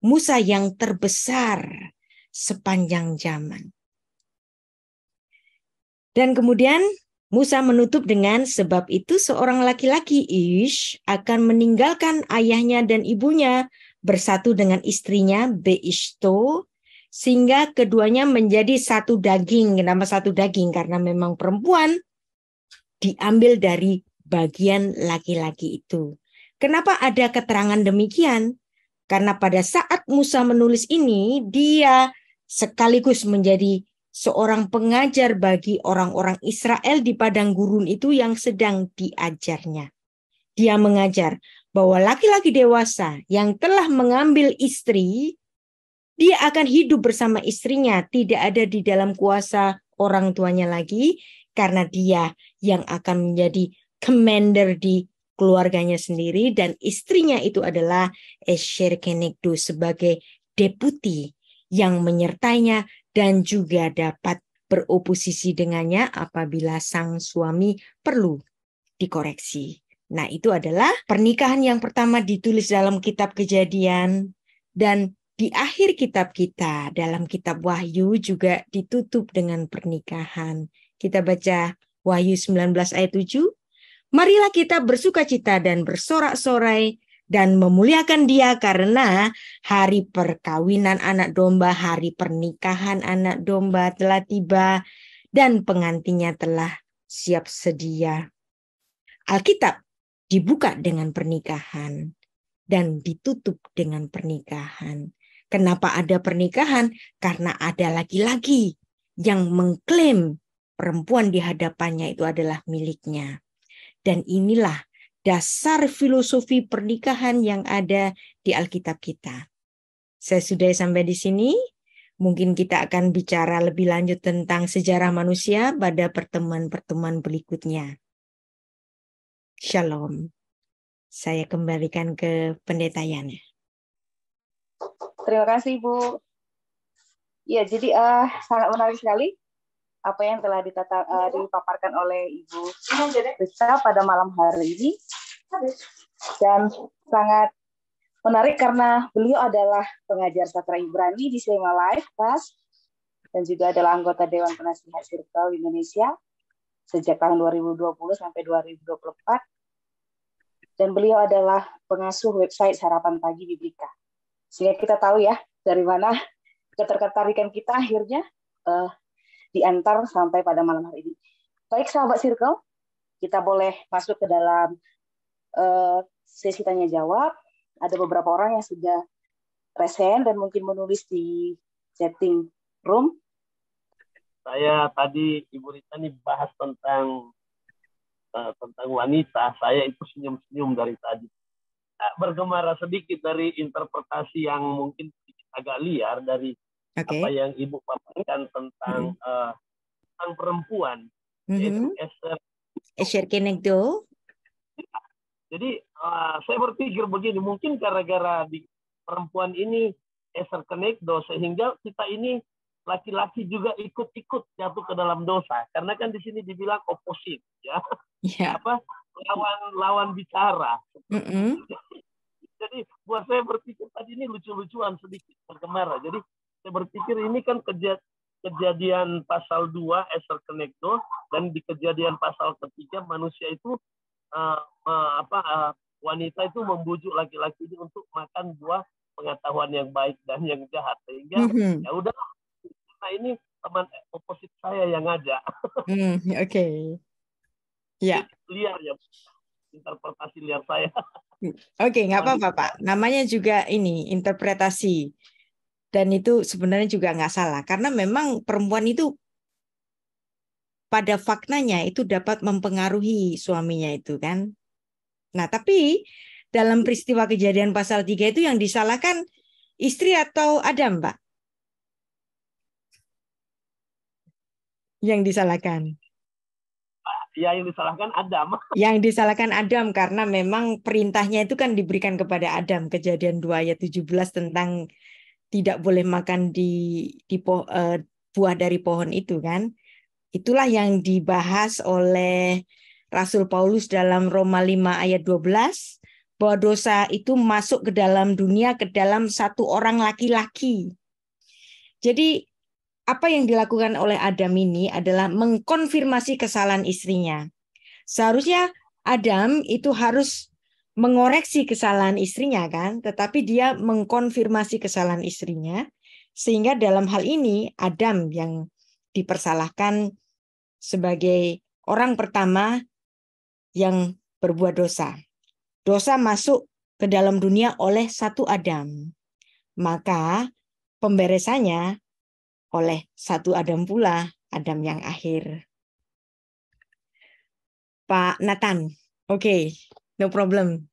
Musa yang terbesar sepanjang zaman. Dan kemudian Musa menutup dengan sebab itu seorang laki-laki Ish akan meninggalkan ayahnya dan ibunya bersatu dengan istrinya Beishto sehingga keduanya menjadi satu daging. Kenapa satu daging? Karena memang perempuan diambil dari bagian laki-laki itu. Kenapa ada keterangan demikian? Karena pada saat Musa menulis ini, dia sekaligus menjadi seorang pengajar bagi orang-orang Israel di padang gurun itu yang sedang diajarnya. Dia mengajar bahwa laki-laki dewasa yang telah mengambil istri, dia akan hidup bersama istrinya, tidak ada di dalam kuasa orang tuanya lagi, karena dia yang akan menjadi commander di keluarganya sendiri, dan istrinya itu adalah Esher Kenegdo sebagai deputi yang menyertainya dan juga dapat beroposisi dengannya apabila sang suami perlu dikoreksi. Nah, itu adalah pernikahan yang pertama ditulis dalam kitab Kejadian, dan di akhir kitab kita dalam kitab Wahyu juga ditutup dengan pernikahan. Kita baca Wahyu 19 ayat 7. Marilah kita bersukacita dan bersorak-sorai dan memuliakan Dia karena hari perkawinan anak domba, hari pernikahan anak domba telah tiba dan pengantinnya telah siap sedia. Alkitab dibuka dengan pernikahan dan ditutup dengan pernikahan. Kenapa ada pernikahan? Karena ada laki-laki yang mengklaim perempuan di hadapannya itu adalah miliknya. Dan inilah dasar filosofi pernikahan yang ada di Alkitab kita. Saya sudah sampai di sini. Mungkin kita akan bicara lebih lanjut tentang sejarah manusia pada pertemuan-pertemuan berikutnya. Shalom. Saya kembalikan ke pendeta Yana. Terima kasih, Bu. Ya, jadi sangat menarik sekali apa yang telah dipaparkan oleh Ibu Risa pada malam hari ini, dan sangat menarik karena beliau adalah pengajar sastra Ibrani di SMA Life Class dan juga adalah anggota Dewan Penasihat Circle Indonesia sejak tahun 2020 sampai 2024. Dan beliau adalah pengasuh website Sarapan Pagi Biblika. Sehingga kita tahu ya dari mana ketertarikan kita akhirnya diantar sampai pada malam hari ini. Baik sahabat Circle, kita boleh masuk ke dalam sesi tanya jawab. Ada beberapa orang yang sudah present dan mungkin menulis di chatting room. Saya tadi Ibu Rita nih bahas tentang wanita. Saya itu senyum-senyum dari tadi. Bergemara sedikit dari interpretasi yang mungkin agak liar dari apa yang Ibu paparkan tentang tentang perempuan, yaitu Esther Kenegdo. Jadi saya berpikir begini, mungkin gara-gara di perempuan ini Esther Kenegdo sehingga kita ini laki-laki juga ikut-ikut jatuh ke dalam dosa, karena kan di sini dibilang oposit, ya, apa lawan bicara. Jadi buat saya berpikir tadi ini lucu-lucuan sedikit bergemara. Jadi saya berpikir ini kan kejadian pasal 2 Esther Kenegdo, dan di kejadian pasal 3 manusia itu wanita itu membujuk laki-laki ini untuk makan buah pengetahuan yang baik dan yang jahat, sehingga ya udah. Nah ini teman oposit saya yang ngajak. Ya. Liar ya, interpretasi liar saya. Nggak apa-apa Pak. Namanya juga ini interpretasi, dan itu sebenarnya juga nggak salah karena memang perempuan itu pada faktanya itu dapat mempengaruhi suaminya itu kan. Nah tapi dalam peristiwa kejadian pasal 3 itu yang disalahkan istri atau Adam, Pak? Yang disalahkan? Ya, yang disalahkan Adam. Yang disalahkan Adam karena memang perintahnya itu kan diberikan kepada Adam. Kejadian 2 ayat 17 tentang tidak boleh makan buah dari pohon itu kan. Itulah yang dibahas oleh Rasul Paulus dalam Roma 5 ayat 12, bahwa dosa itu masuk ke dalam dunia, ke dalam satu orang laki-laki. Jadi apa yang dilakukan oleh Adam ini adalah mengkonfirmasi kesalahan istrinya. Seharusnya Adam itu harus mengoreksi kesalahan istrinya kan, tetapi dia mengkonfirmasi kesalahan istrinya, sehingga dalam hal ini Adam yang dipersalahkan sebagai orang pertama yang berbuat dosa. Dosa masuk ke dalam dunia oleh satu Adam. Maka pemberesannya oleh satu Adam pula, Adam yang akhir. Pak Nathan, no problem.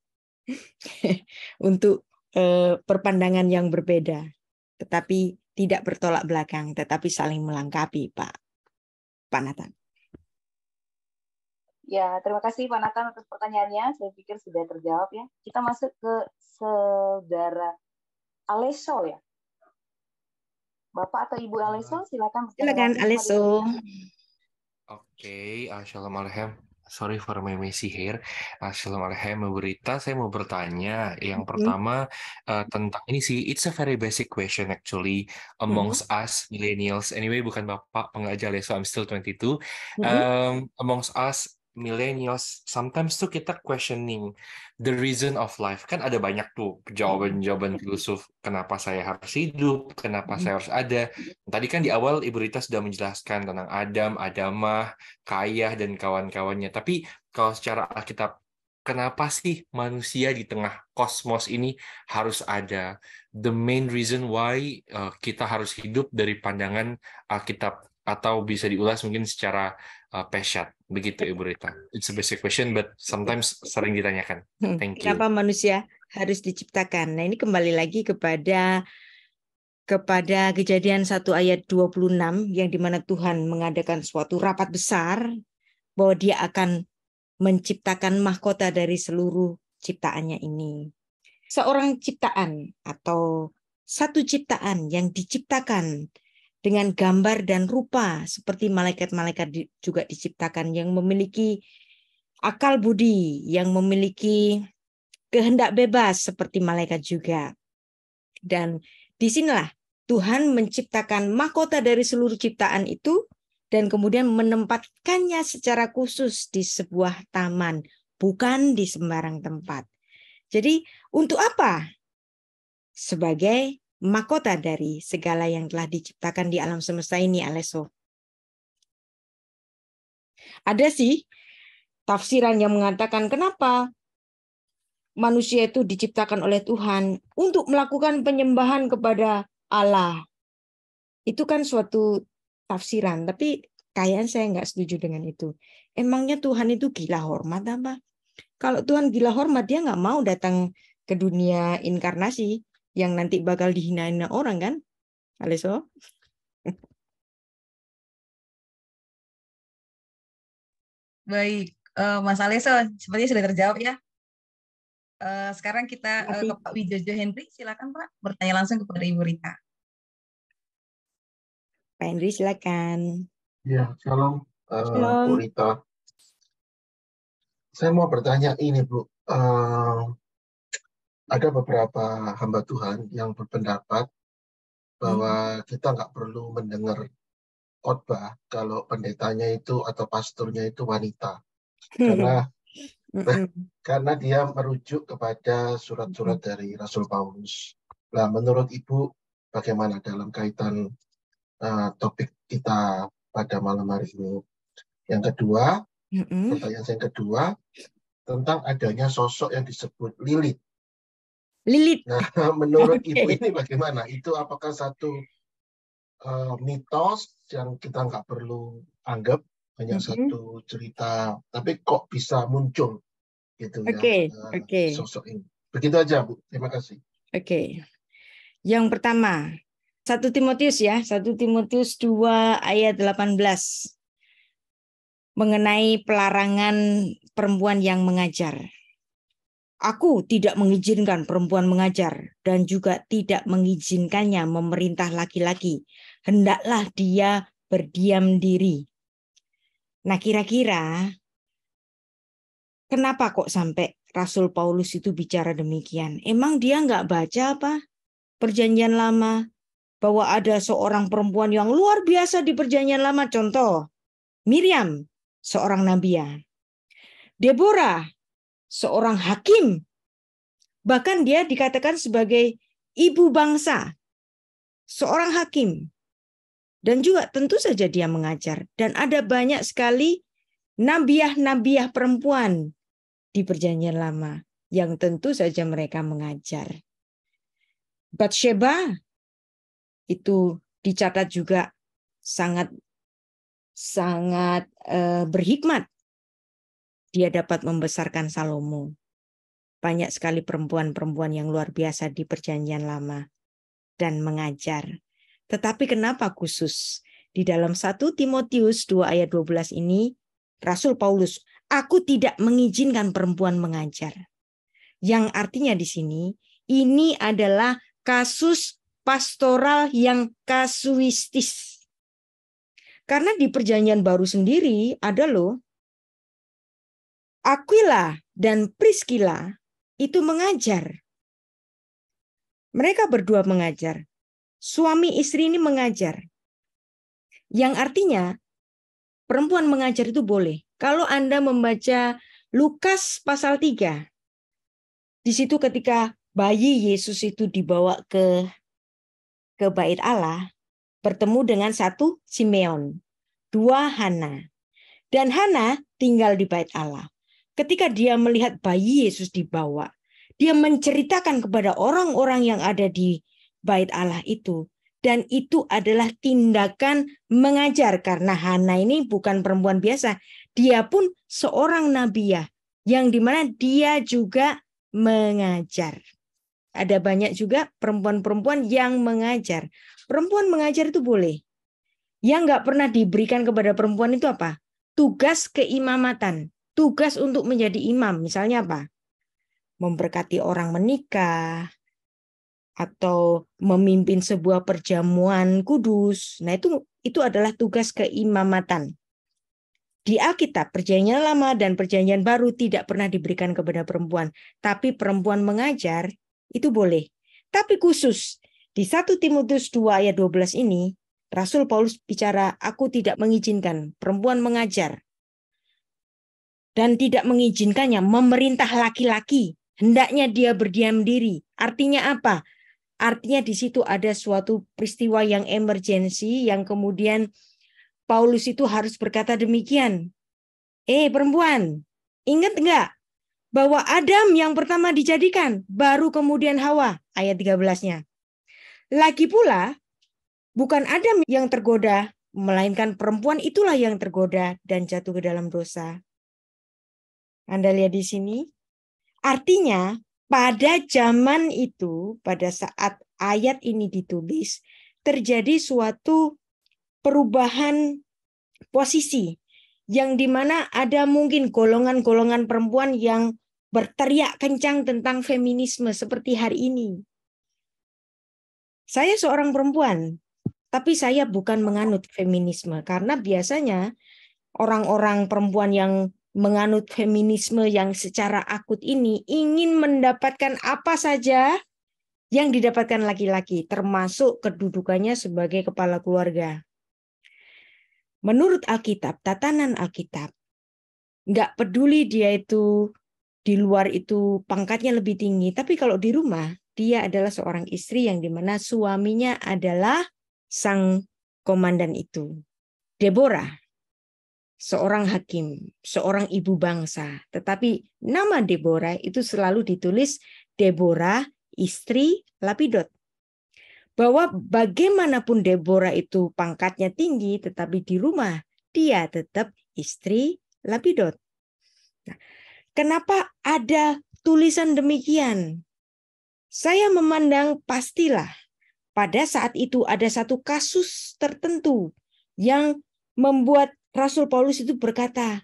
Untuk perpandangan yang berbeda, tetapi tidak bertolak belakang, tetapi saling melengkapi, Pak Nathan. Ya, terima kasih Pak Nathan atas pertanyaannya. Saya pikir sudah terjawab ya. Kita masuk ke saudara Aleso ya. Bapak atau Ibu Aleso, silakan. Silakan Aleso. Shalom Aleichem. Sorry for my messy hair. Shalom Aleichem, Ibu Rita. Saya mau bertanya. Yang pertama tentang ini sih. It's a very basic question actually amongst us millennials. Anyway, bukan Bapak pengajar Aleso. I'm still 22. Amongst us millennials, sometimes tuh kita questioning the reason of life. Kan ada banyak tuh jawaban-jawaban filosof. Kenapa saya harus hidup? Kenapa saya harus ada? Tadi kan di awal Ibu Rita sudah menjelaskan tentang Adam, Adamah, Kayah, dan kawan-kawannya. Tapi kalau secara Alkitab, kenapa sih manusia di tengah kosmos ini harus ada? The main reason why kita harus hidup dari pandangan Alkitab. Atau bisa diulas mungkin secara pesyat. Begitu Ibu Rita. It's a basic question, but sometimes sering ditanyakan. Thank you. Kenapa manusia harus diciptakan? Nah ini kembali lagi kepada Kejadian 1 ayat 26, yang dimana Tuhan mengadakan suatu rapat besar, bahwa dia akan menciptakan mahkota dari seluruh ciptaannya ini. Seorang ciptaan atau satu ciptaan yang diciptakan dengan gambar dan rupa seperti malaikat-malaikat juga diciptakan yang memiliki akal budi, yang memiliki kehendak bebas seperti malaikat juga. Dan disinilah Tuhan menciptakan mahkota dari seluruh ciptaan itu dan kemudian menempatkannya secara khusus di sebuah taman, bukan di sembarang tempat. Jadi untuk apa? Sebagai mahkota dari segala yang telah diciptakan di alam semesta ini, Aleso. Ada sih tafsiran yang mengatakan kenapa manusia itu diciptakan oleh Tuhan untuk melakukan penyembahan kepada Allah. Itu kan suatu tafsiran, tapi kayaknya saya nggak setuju dengan itu. Emangnya Tuhan itu gila hormat apa? Kalau Tuhan gila hormat, dia nggak mau datang ke dunia inkarnasi yang nanti bakal dihina-hina orang kan? Aleso? Baik, Mas Aleso, sepertinya sudah terjawab ya. Sekarang kita ke Pak Wijojo Henry, silakan Pak bertanya langsung kepada Ibu Rita. Pak Henry silakan. Ya, shalom, Shalom. Bu Rita. Saya mau bertanya ini, Bu. Ada beberapa hamba Tuhan yang berpendapat bahwa kita nggak perlu mendengar khotbah kalau pendetanya itu atau pastornya itu wanita. Karena dia merujuk kepada surat-surat dari Rasul Paulus. Nah, menurut Ibu, bagaimana dalam kaitan topik kita pada malam hari ini? Yang kedua, pertanyaan yang kedua, tentang adanya sosok yang disebut Lilith. Lilith. Nah, menurut Ibu ini bagaimana? Itu apakah satu mitos yang kita nggak perlu anggap hanya satu cerita, tapi kok bisa muncul gitu ya sosok ini? Begitu aja, Bu. Terima kasih. Oke. Yang pertama, 1 Timotius ya, 1 Timotius 2 ayat 18. Mengenai pelarangan perempuan yang mengajar. Aku tidak mengizinkan perempuan mengajar dan juga tidak mengizinkannya memerintah laki-laki. Hendaklah dia berdiam diri. Nah, kira-kira kenapa kok sampai Rasul Paulus itu bicara demikian? Emang dia nggak baca apa? Perjanjian Lama. Bahwa ada seorang perempuan yang luar biasa di Perjanjian Lama. Contoh, Miriam, seorang nabiya. Deborah, seorang hakim. Bahkan dia dikatakan sebagai ibu bangsa. Seorang hakim. Dan juga tentu saja dia mengajar. Dan ada banyak sekali nabiah-nabiah perempuan di Perjanjian Lama. Yang tentu saja mereka mengajar. Batsheba itu dicatat juga sangat berhikmat. Dia dapat membesarkan Salomo. Banyak sekali perempuan-perempuan yang luar biasa di Perjanjian Lama dan mengajar. Tetapi kenapa khusus di dalam 1 Timotius 2 ayat 12 ini Rasul Paulus, aku tidak mengizinkan perempuan mengajar. Yang artinya di sini ini adalah kasus pastoral yang kasuistis. Karena di Perjanjian Baru sendiri ada loh Aquila dan Priscilla itu mengajar. Mereka berdua mengajar. Suami istri ini mengajar. Yang artinya perempuan mengajar itu boleh. Kalau Anda membaca Lukas pasal 3. Di situ ketika bayi Yesus itu dibawa ke bait Allah, bertemu dengan 1 Simeon, 2 Hana. Dan Hana tinggal di bait Allah. Ketika dia melihat bayi Yesus dibawa, dia menceritakan kepada orang-orang yang ada di bait Allah itu. Dan itu adalah tindakan mengajar. Karena Hana ini bukan perempuan biasa. Dia pun seorang nabiya. Yang dimana dia juga mengajar. Ada banyak juga perempuan-perempuan yang mengajar. Perempuan mengajar itu boleh. Yang nggak pernah diberikan kepada perempuan itu apa? Tugas keimamatan. Tugas untuk menjadi imam. Misalnya apa? Memberkati orang menikah. atau memimpin sebuah perjamuan kudus. Nah, itu adalah tugas keimamatan. Di Alkitab, Perjanjian Lama dan Perjanjian Baru tidak pernah diberikan kepada perempuan, tapi perempuan mengajar itu boleh. Tapi khusus di 1 Timotius 2 ayat 12 ini, Rasul Paulus bicara, aku tidak mengizinkan perempuan mengajar dan tidak mengizinkannya memerintah laki-laki. Hendaknya dia berdiam diri. Artinya apa? Artinya di situ ada suatu peristiwa yang emergensi yang kemudian Paulus itu harus berkata demikian. Perempuan, ingat enggak bahwa Adam yang pertama dijadikan, baru kemudian Hawa, ayat 13-nya. Lagi pula, bukan Adam yang tergoda, melainkan perempuan itulah yang tergoda dan jatuh ke dalam dosa. Anda lihat di sini? Artinya, pada zaman itu, pada saat ayat ini ditulis, terjadi suatu perubahan posisi yang dimana ada mungkin golongan-golongan perempuan yang berteriak kencang tentang feminisme seperti hari ini. Saya seorang perempuan, tapi saya bukan menganut feminisme karena biasanya orang-orang perempuan yang menganut feminisme yang secara akut ini ingin mendapatkan apa saja yang didapatkan laki-laki, termasuk kedudukannya sebagai kepala keluarga. Menurut Alkitab, tatanan Alkitab, nggak peduli dia itu di luar itu pangkatnya lebih tinggi, tapi kalau di rumah, dia adalah seorang istri yang dimana suaminya adalah sang komandan itu. Deborah, seorang hakim, seorang ibu bangsa. Tetapi nama Deborah itu selalu ditulis Deborah, istri Lapidot. Bahwa bagaimanapun Deborah itu pangkatnya tinggi, tetapi di rumah dia tetap istri Lapidot. Nah, kenapa ada tulisan demikian? Saya memandang pastilah pada saat itu ada satu kasus tertentu yang membuat Rasul Paulus itu berkata,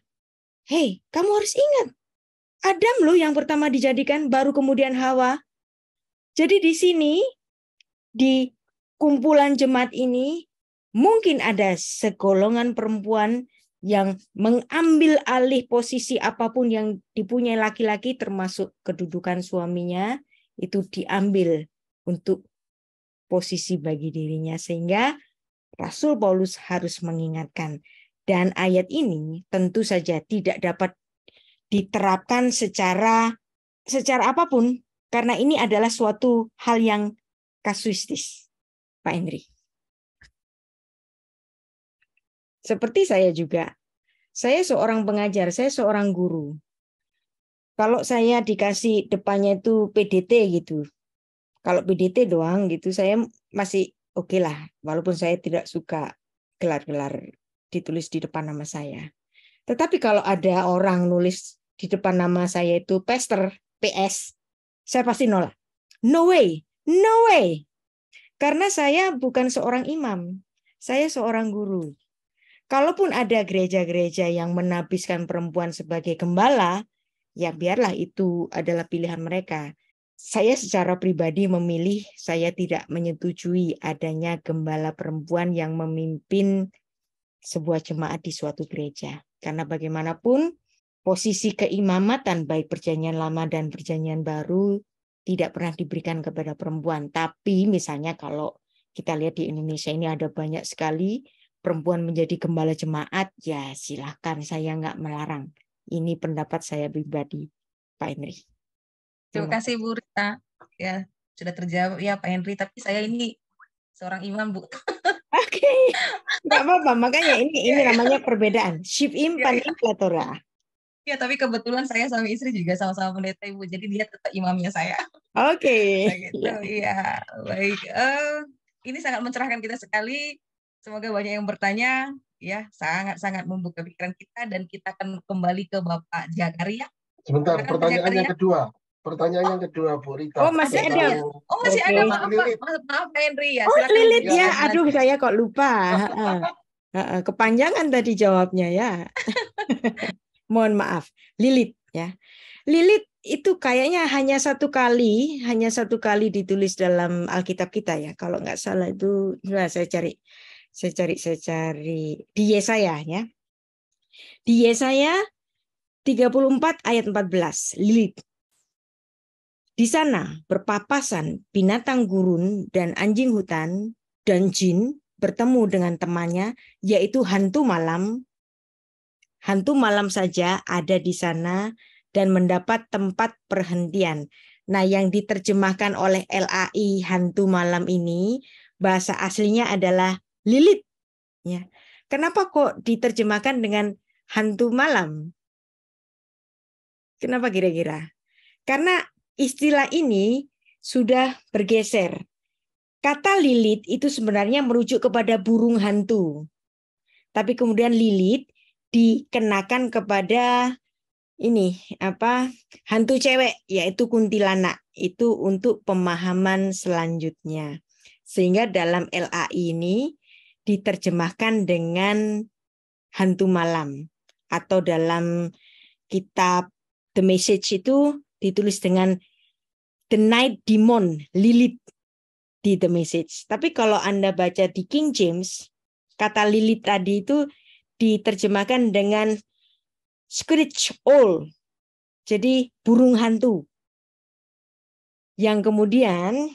"Hei, kamu harus ingat, Adam loh yang pertama dijadikan, baru kemudian Hawa." Jadi di sini, di kumpulan jemaat ini, mungkin ada segolongan perempuan yang mengambil alih posisi apapun yang dipunyai laki-laki, termasuk kedudukan suaminya, itu diambil untuk posisi bagi dirinya. Sehingga Rasul Paulus harus mengingatkan. Dan ayat ini tentu saja tidak dapat diterapkan secara apapun, karena ini adalah suatu hal yang kasuistis, Pak Henry. Seperti saya juga, saya seorang pengajar, saya seorang guru. Kalau saya dikasih depannya itu PDT gitu, kalau PDT doang gitu, saya masih oke lah, walaupun saya tidak suka gelar-gelar ditulis di depan nama saya. Tetapi kalau ada orang nulis di depan nama saya itu Pastor, PS, saya pasti nolak. No way, no way. Karena saya bukan seorang imam, saya seorang guru. Kalaupun ada gereja-gereja yang menabiskan perempuan sebagai gembala, ya biarlah itu adalah pilihan mereka. Saya secara pribadi memilih, saya tidak menyetujui adanya gembala perempuan yang memimpin sebuah jemaat di suatu gereja. Karena bagaimanapun posisi keimamatan baik Perjanjian Lama dan Perjanjian Baru tidak pernah diberikan kepada perempuan. Tapi misalnya kalau kita lihat di Indonesia ini ada banyak sekali perempuan menjadi gembala jemaat, ya silahkan, saya nggak melarang. Ini pendapat saya pribadi, Pak Henry. Terima kasih Bu Rita. Ya, sudah terjawab ya Pak Henry, tapi saya ini seorang imam, Bu. Oke, nggak apa-apa. Makanya ini namanya perbedaan. Ship-im, panim, platora. Ya, tapi kebetulan saya suami istri juga sama-sama pendeta, Ibu. Jadi dia tetap imamnya saya. Oke. Nah, gitu. Ya, baik. Ini sangat mencerahkan kita sekali. Semoga banyak yang bertanya. Ya, sangat-sangat membuka pikiran kita, dan kita akan kembali ke Bapak Jakaria. Sebentar, pertanyaan yang kedua. Pertanyaan yang kedua, Bu Rita. Oh, masih ada. Oh, masih ada. Maaf, Pak Henry ya. Oh, Silakan, Lilit Bu. ya. Aduh, saya kok lupa. Kepanjangan tadi jawabnya ya. Mohon maaf. Lilit ya. Lilit itu kayaknya hanya satu kali ditulis dalam Alkitab kita ya. Kalau nggak salah itu, nah, saya cari di Yesaya ya. Di Yesaya 34 ayat 14, Lilith. Di sana berpapasan binatang gurun dan anjing hutan dan jin bertemu dengan temannya, yaitu hantu malam. Hantu malam saja ada di sana dan mendapat tempat perhentian. Nah, yang diterjemahkan oleh LAI hantu malam ini, bahasa aslinya adalah Lilith. Ya. Kenapa kok diterjemahkan dengan hantu malam? Kenapa kira-kira? Karena istilah ini sudah bergeser. Kata Lilith itu sebenarnya merujuk kepada burung hantu. Tapi kemudian Lilith dikenakan kepada hantu cewek, yaitu kuntilanak. Itu untuk pemahaman selanjutnya. Sehingga dalam LAI ini diterjemahkan dengan hantu malam. Atau dalam kitab The Message itu ditulis dengan The Night Demon, Lilith di The Message. Tapi kalau Anda baca di King James, kata Lilith tadi itu diterjemahkan dengan Screech Owl. Jadi burung hantu. Yang kemudian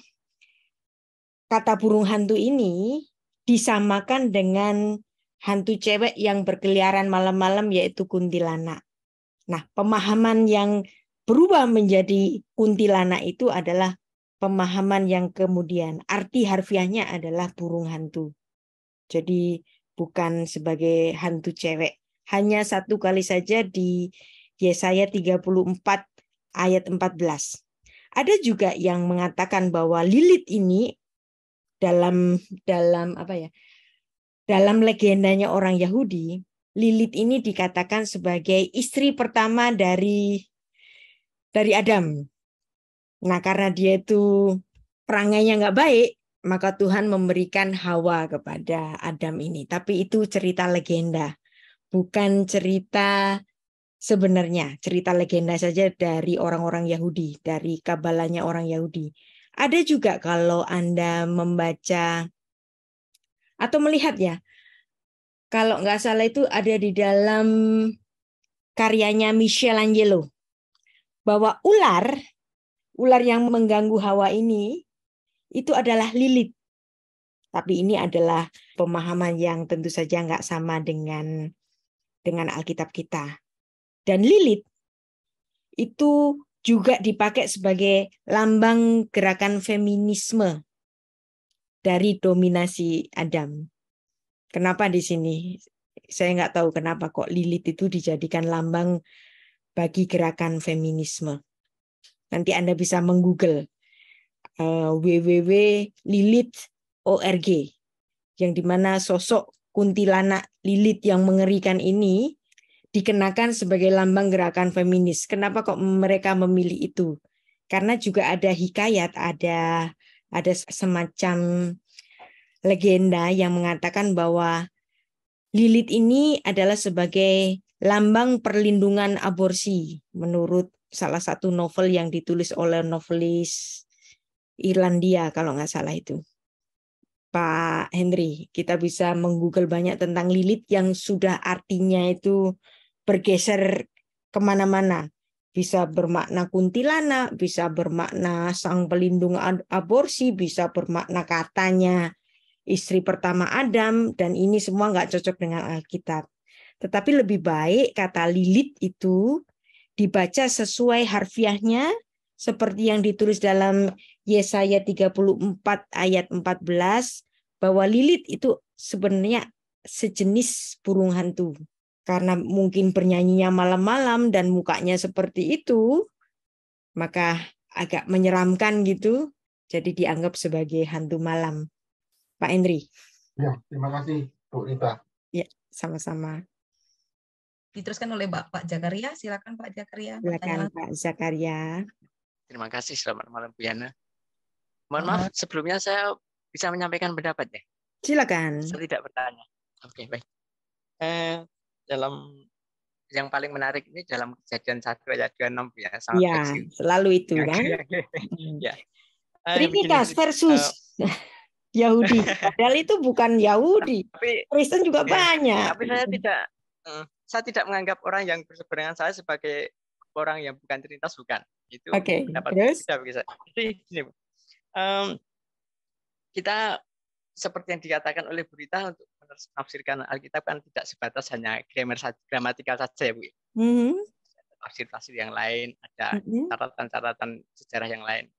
kata burung hantu ini disamakan dengan hantu cewek yang berkeliaran malam-malam, yaitu kuntilanak. Nah, pemahaman yang berubah menjadi kuntilanak itu adalah pemahaman yang kemudian arti harfiahnya adalah burung hantu. Jadi bukan sebagai hantu cewek. Hanya satu kali saja di Yesaya 34 ayat 14. Ada juga yang mengatakan bahwa Lilith ini dalam legendanya orang Yahudi, Lilith ini dikatakan sebagai istri pertama dari Adam. Nah, karena dia itu perangainya nggak baik, maka Tuhan memberikan Hawa kepada Adam ini. Tapi itu cerita legenda, bukan cerita sebenarnya. Cerita legenda saja dari orang-orang Yahudi, dari kabalanya orang Yahudi. Ada juga kalau Anda membaca atau melihat ya, kalau nggak salah itu ada di dalam karyanya Michelangelo, bahwa ular yang mengganggu Hawa ini itu adalah Lilith. Tapi ini adalah pemahaman yang tentu saja nggak sama dengan Alkitab kita. Dan Lilith itu juga dipakai sebagai lambang gerakan feminisme dari dominasi Adam. Kenapa di sini? Saya nggak tahu kenapa kok Lilith itu dijadikan lambang bagi gerakan feminisme. Nanti Anda bisa menggoogle www.lilith.org, yang dimana sosok kuntilanak Lilith yang mengerikan ini dikenakan sebagai lambang gerakan feminis. Kenapa kok mereka memilih itu? Karena juga ada hikayat, ada semacam legenda yang mengatakan bahwa Lilith ini adalah sebagai lambang perlindungan aborsi menurut salah satu novel yang ditulis oleh novelis Irlandia kalau nggak salah itu. Pak Henry, kita bisa menggoogle banyak tentang Lilith yang sudah artinya itu bergeser kemana-mana. Bisa bermakna kuntilanak, bisa bermakna sang pelindung aborsi, bisa bermakna katanya istri pertama Adam, dan ini semua nggak cocok dengan Alkitab. Tetapi lebih baik kata Lilith itu dibaca sesuai harfiahnya, seperti yang ditulis dalam Yesaya 34 ayat 14, bahwa Lilith itu sebenarnya sejenis burung hantu. Karena mungkin bernyanyinya malam-malam dan mukanya seperti itu, maka agak menyeramkan gitu, jadi dianggap sebagai hantu malam. Pak Henry. Ya, terima kasih Bu Rita. Ya, sama-sama. Diteruskan oleh Pak Zakaria. Silakan Pak Zakaria. Silakan Pak Zakaria. Terima kasih, selamat malam Bu Yana. Mohon maaf, sebelumnya saya bisa menyampaikan pendapat ya? Silakan. Saya tidak bertanya. Oke, baik. Dalam yang paling menarik ini dalam Kejadian 1 ayat 26 ya, sangat Ya, kecil. selalu itu kan. Ya. Trinitas Begini, versus Yahudi. Padahal itu bukan Yahudi. tapi Kristen juga banyak. tapi saya tidak menganggap orang yang berseberangan saya sebagai orang yang bukan Trinitas, bukan. Itu Oke, pendapat terus? beda bagi saya. Jadi gini, Bu. Kita seperti yang dikatakan oleh Bu Rita, untuk menafsirkan Alkitab kan tidak sebatas hanya gramatikal saja ya Bu. Tafsir-tafsir yang lain, ada catatan-catatan sejarah yang lain.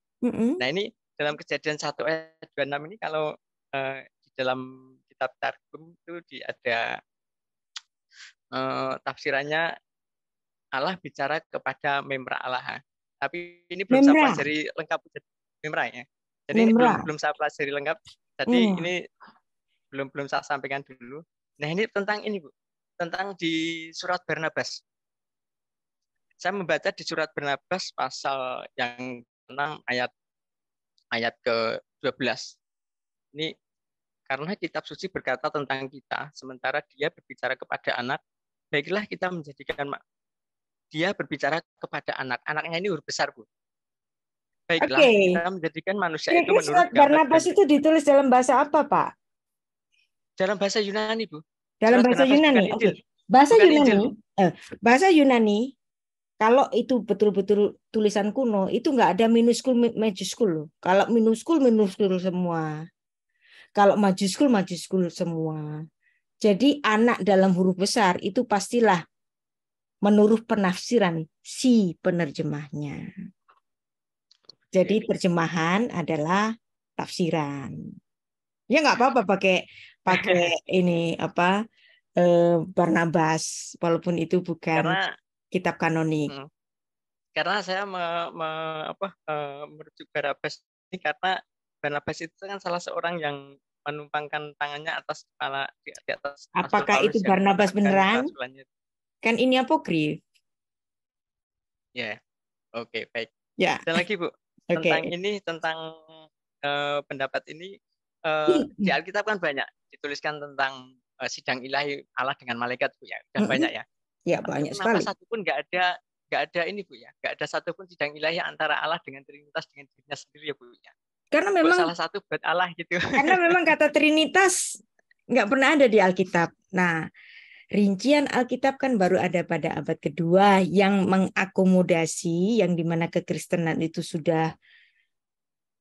Nah ini dalam Kejadian 1 ayat 26 ini, kalau di dalam kitab Targum itu ada tafsirannya Allah bicara kepada Memra Allah. Tapi ini belum saya pelajari lengkap, Memra ya. Jadi ini belum saya pelajari lengkap. Jadi ini belum saya sampaikan dulu. Nah ini tentang ini Bu, tentang di surat Barnabas. Saya membaca di surat Barnabas pasal yang 6 ayat ke-12. Ini karena kitab suci berkata tentang kita, sementara dia berbicara kepada anak, baiklah kita menjadikan dia berbicara kepada anak. Anaknya ini huruf besar, Bu. Baiklah kita menjadikan manusia itu menurut surat Barnabas itu ditulis dalam bahasa apa, Pak? Dalam bahasa Yunani, Bu. Dalam bahasa Yunani. Oke. Bahasa Yunani. Bahasa Yunani, kalau itu betul-betul tulisan kuno, itu nggak ada minuskul, majuskul. Kalau minuskul semua. Kalau majuskul semua. Jadi anak dalam huruf besar itu pastilah menurut penafsiran si penerjemahnya. Jadi terjemahan adalah tafsiran. Ya nggak apa-apa pakai ini apa Barnabas, walaupun itu bukan kitab kanonik. Karena saya merujuk Barnabas ini karena Barnabas itu kan salah seorang yang menumpangkan tangannya atas kepala di atas. Apakah itu Barnabas beneran? Kan ini apokrif. Ya, oke, baik. Ya. Dan lagi Bu, tentang pendapat ini di Alkitab kan banyak dituliskan tentang sidang ilahi Allah dengan malaikat Bu ya, dan banyak ya. Ya banyak sekali. Kenapa satupun nggak ada ini Bu ya, nggak ada satupun sidang ilahi antara Allah dengan Trinitas dengan dirinya sendiri ya Bu ya. Karena memang salah satu buat Allah gitu. Karena memang kata Trinitas nggak pernah ada di Alkitab. Nah, rincian Alkitab kan baru ada pada abad kedua yang mengakomodasi yang dimana kekristenan itu sudah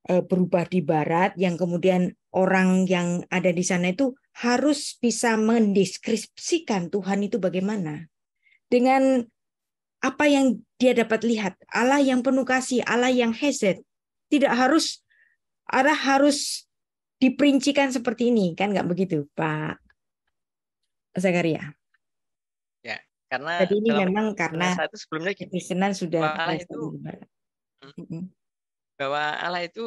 berubah di Barat, yang kemudian orang yang ada di sana itu harus bisa mendeskripsikan Tuhan itu bagaimana dengan apa yang dia dapat lihat, Allah yang penuh kasih, Allah yang hesed, tidak harus Allah harus diperincikan seperti ini, kan nggak begitu, Pak Zakaria? Ya, karena jadi ini memang karena sebelumnya kekristenan sudah bahwa Allah itu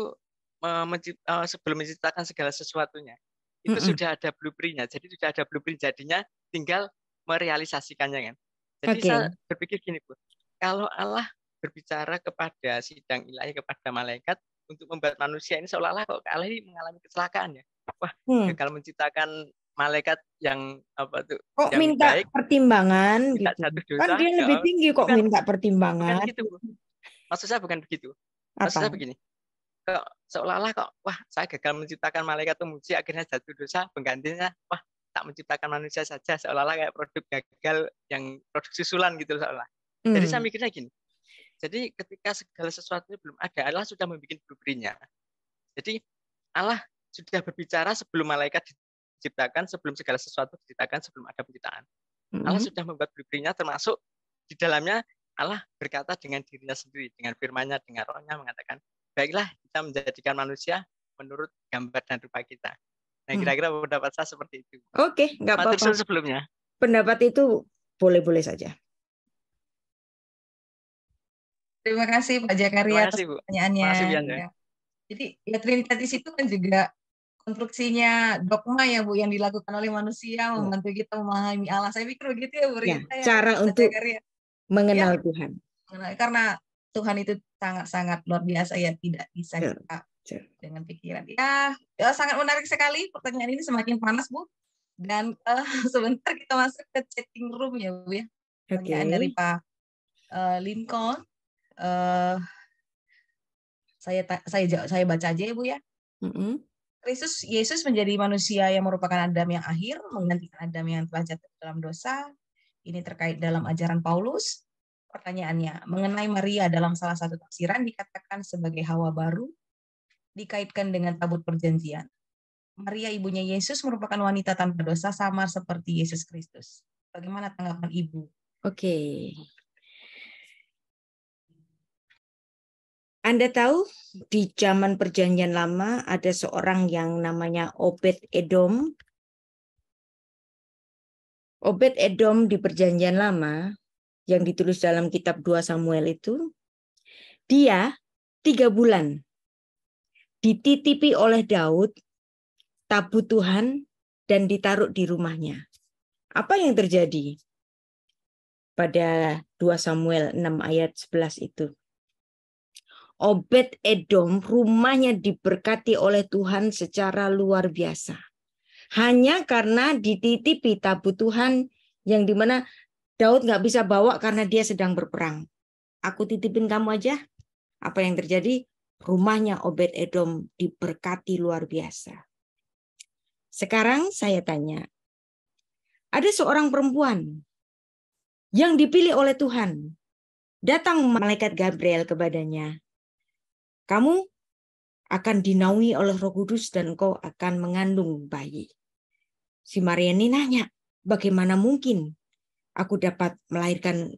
sebelum menciptakan segala sesuatunya itu sudah ada blueprint-nya. Jadi sudah ada blueprint, jadinya tinggal merealisasikannya kan. Jadi saya berpikir gini Bu, kalau Allah berbicara kepada sidang ilahi, kepada malaikat untuk membuat manusia ini, seolah-olah kok Allah ini mengalami kecelakaan ya. Wah, gagal menciptakan malaikat yang apa tuh? Kok yang minta baik, pertimbangan gitu. Kan dia lebih tinggi kok minta pertimbangan. Bukan gitu, Bu. Maksud saya bukan begitu. Maksud saya begini. Kok seolah-olah kok wah saya gagal menciptakan malaikat pemuji, akhirnya jatuh dosa, penggantinya wah tak menciptakan manusia saja, seolah-olah kayak produk gagal yang produk susulan gitu seolah. Jadi saya mikirnya gini. Jadi ketika segala sesuatu belum ada, Allah sudah membuat blueprint-nya. Jadi Allah sudah berbicara sebelum malaikat diciptakan, sebelum segala sesuatu diciptakan, sebelum ada penciptaan. Allah sudah membuat blueprint-nya, termasuk di dalamnya Allah berkata dengan dirinya sendiri, dengan firman-Nya, dengan roh-Nya mengatakan, baiklah kita menjadikan manusia menurut gambar dan rupa kita. Nah kira-kira pendapat saya seperti itu. Oke, nggak apa-apa. Sebelumnya. Pendapat itu boleh-boleh saja. Terima kasih Pak Zakaria atas pertanyaannya. Ya. Jadi ya Trinitatis itu kan juga konstruksinya dogma ya Bu, yang dilakukan oleh manusia membantu kita memahami Allah. Saya pikir begitu ya Bu Rita. Ya, cara untuk mengenal Tuhan. Karena Tuhan itu sangat-sangat luar biasa ya, tidak bisa kita dengan pikiran. Ya, sangat menarik sekali pertanyaan ini, semakin panas Bu. Dan sebentar kita masuk ke chatting room ya Bu ya. Pertanyaan dari Pak Lincoln. Saya baca aja ya Bu ya. Yesus menjadi manusia yang merupakan Adam yang akhir, menggantikan Adam yang telah jatuh dalam dosa. Ini terkait dalam ajaran Paulus. Pertanyaannya, mengenai Maria dalam salah satu tafsiran dikatakan sebagai Hawa baru, dikaitkan dengan tabut perjanjian. Maria ibunya Yesus merupakan wanita tanpa dosa sama seperti Yesus Kristus. Bagaimana tanggapan Ibu? Oke. Anda tahu di zaman Perjanjian Lama ada seorang yang namanya Obed-Edom. Obed-Edom di Perjanjian Lama yang ditulis dalam kitab 2 Samuel itu, dia 3 bulan dititipi oleh Daud tabut Tuhan dan ditaruh di rumahnya. Apa yang terjadi pada 2 Samuel 6 ayat 11 itu? Obed-Edom rumahnya diberkati oleh Tuhan secara luar biasa. Hanya karena dititipi tabut Tuhan yang dimana Daud nggak bisa bawa karena dia sedang berperang. Aku titipin kamu aja. Apa yang terjadi? Rumahnya Obed-Edom diberkati luar biasa. Sekarang saya tanya, ada seorang perempuan yang dipilih oleh Tuhan. Datang malaikat Gabriel kepadanya. Kamu akan dinaungi oleh Roh Kudus dan engkau akan mengandung bayi. Si Maria ini nanya, bagaimana mungkin aku dapat melahirkan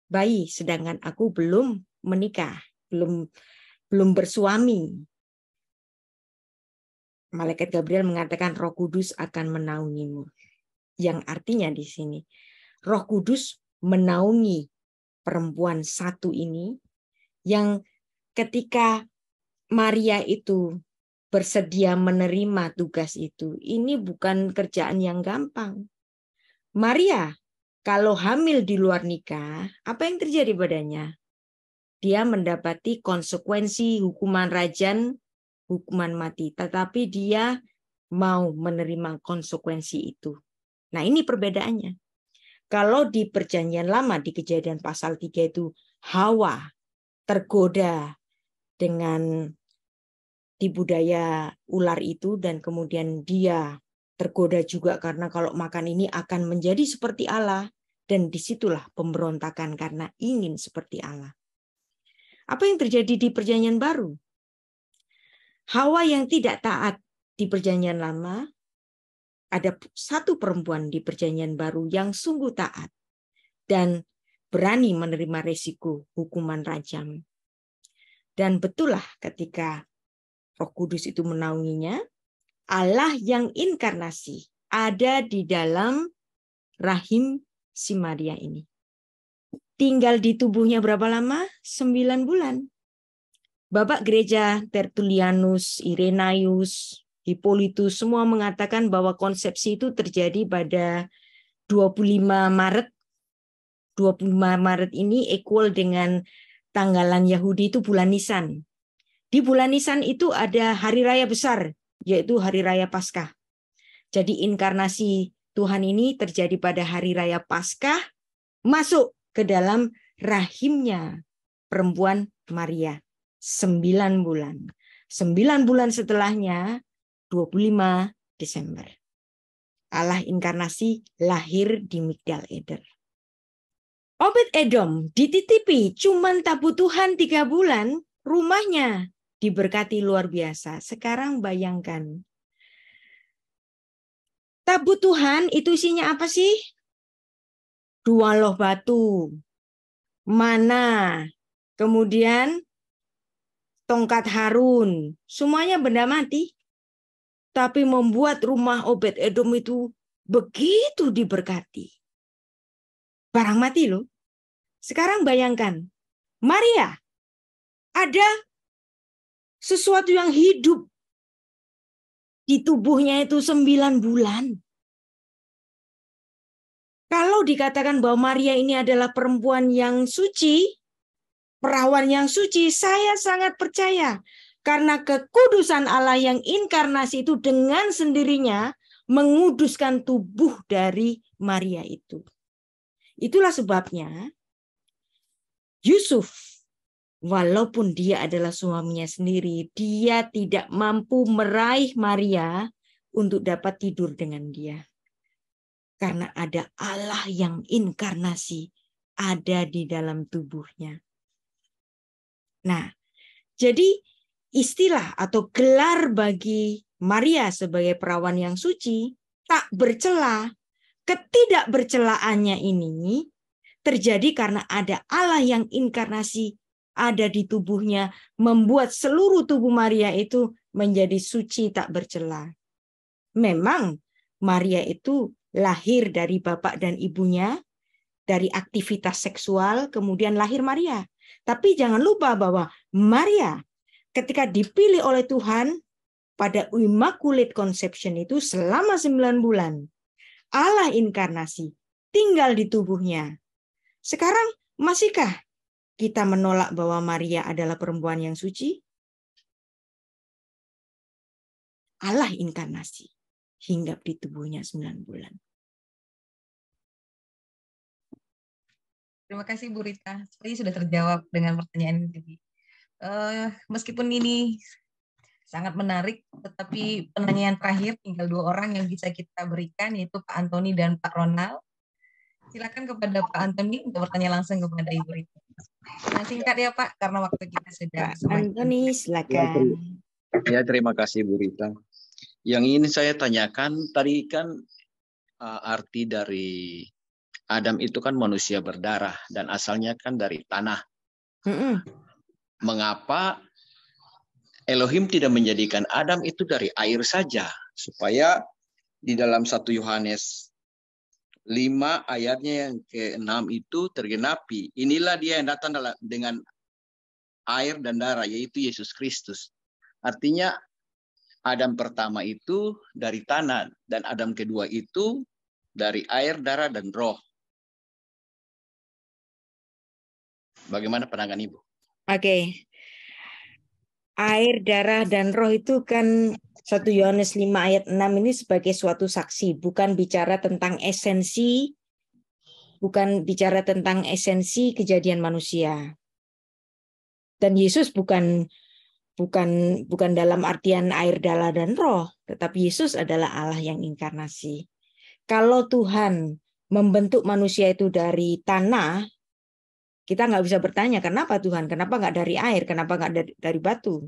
bayi sedangkan aku belum menikah, belum bersuami. Malaikat Gabriel mengatakan Roh Kudus akan menaungimu. Yang artinya di sini Roh Kudus menaungi perempuan satu ini yang ketika Maria itu bersedia menerima tugas itu, ini bukan kerjaan yang gampang. Maria kalau hamil di luar nikah, apa yang terjadi padanya? Dia mendapati konsekuensi hukuman rajam, hukuman mati. Tetapi dia mau menerima konsekuensi itu. Nah ini perbedaannya. Kalau di Perjanjian Lama, di Kejadian pasal 3 itu, Hawa tergoda dengan tipu daya ular itu dan kemudian dia tergoda juga karena kalau makan ini akan menjadi seperti Allah dan disitulah pemberontakan karena ingin seperti Allah. Apa yang terjadi di Perjanjian Baru? Hawa yang tidak taat di Perjanjian Lama, ada satu perempuan di Perjanjian Baru yang sungguh taat dan berani menerima resiko hukuman rajam. Dan betullah ketika Roh Kudus itu menaunginya, Allah yang inkarnasi ada di dalam rahim si Maria ini. Tinggal di tubuhnya berapa lama? 9 bulan. Bapak gereja Tertullianus, Irenaeus, Hippolytus semua mengatakan bahwa konsepsi itu terjadi pada 25 Maret. 25 Maret ini equal dengan tanggalan Yahudi itu bulan Nisan. Di bulan Nisan itu ada hari raya besar, yaitu hari raya Paskah. Jadi inkarnasi Tuhan ini terjadi pada hari raya Paskah, masuk ke dalam rahimnya perempuan Maria. 9 bulan. 9 bulan setelahnya, 25 Desember. Allah inkarnasi lahir di Migdal Eder. Obed-Edom dititipi cuman tabut Tuhan 3 bulan, rumahnya diberkati luar biasa. Sekarang bayangkan. Tabut Tuhan itu isinya apa sih? 2 loh batu, mana, kemudian tongkat Harun, semuanya benda mati. Tapi membuat rumah Obed-Edom itu begitu diberkati. Barang mati loh. Sekarang bayangkan, Maria, ada sesuatu yang hidup di tubuhnya itu 9 bulan. Kalau dikatakan bahwa Maria ini adalah perempuan yang suci, perawan yang suci, saya sangat percaya. Karena kekudusan Allah yang inkarnasi itu dengan sendirinya menguduskan tubuh dari Maria itu. Itulah sebabnya Yusuf, walaupun dia adalah suaminya sendiri, dia tidak mampu meraih Maria untuk dapat tidur dengan dia. Karena ada Allah yang inkarnasi ada di dalam tubuhnya. Nah, jadi istilah atau gelar bagi Maria sebagai perawan yang suci, tak bercela, ketidakbercelaannya ini terjadi karena ada Allah yang inkarnasi ada di tubuhnya, membuat seluruh tubuh Maria itu menjadi suci tak bercela. Memang Maria itu lahir dari bapak dan ibunya, dari aktivitas seksual, kemudian lahir Maria. Tapi jangan lupa bahwa Maria ketika dipilih oleh Tuhan pada Immaculate Conception itu selama 9 bulan, Allah inkarnasi tinggal di tubuhnya. Sekarang masihkah kita menolak bahwa Maria adalah perempuan yang suci? Allah inkarnasi hinggap di tubuhnya 9 bulan. Terima kasih Bu Rita. Sepertinya sudah terjawab dengan pertanyaan ini. Meskipun ini sangat menarik, tetapi penanyaan terakhir tinggal 2 orang yang bisa kita berikan, yaitu Pak Antoni dan Pak Ronald. Silakan kepada Pak Antoni untuk bertanya langsung kepada Ibu Rita. Nah, singkat ya Pak, karena waktu kita sudah semakin. Antoni, silakan. Ya, terima kasih Bu Rita. Yang ingin saya tanyakan tadi kan arti dari Adam itu kan manusia berdarah dan asalnya kan dari tanah. Mengapa Elohim tidak menjadikan Adam itu dari air saja, supaya di dalam 1 Yohanes 5 ayatnya yang ke-6 itu tergenapi. Inilah dia yang datang dengan air dan darah, yaitu Yesus Kristus. Artinya Adam pertama itu dari tanah dan Adam kedua itu dari air, darah, dan roh. Bagaimana pandangan Ibu? Oke. Air, darah, dan roh itu kan 1 Yohanes 5 ayat 6 ini sebagai suatu saksi, bukan bicara tentang esensi, kejadian manusia. Dan Yesus bukan dalam artian air, darah, dan roh, tetapi Yesus adalah Allah yang inkarnasi. Kalau Tuhan membentuk manusia itu dari tanah, kita nggak bisa bertanya, kenapa Tuhan? Kenapa nggak dari air? Kenapa nggak dari batu?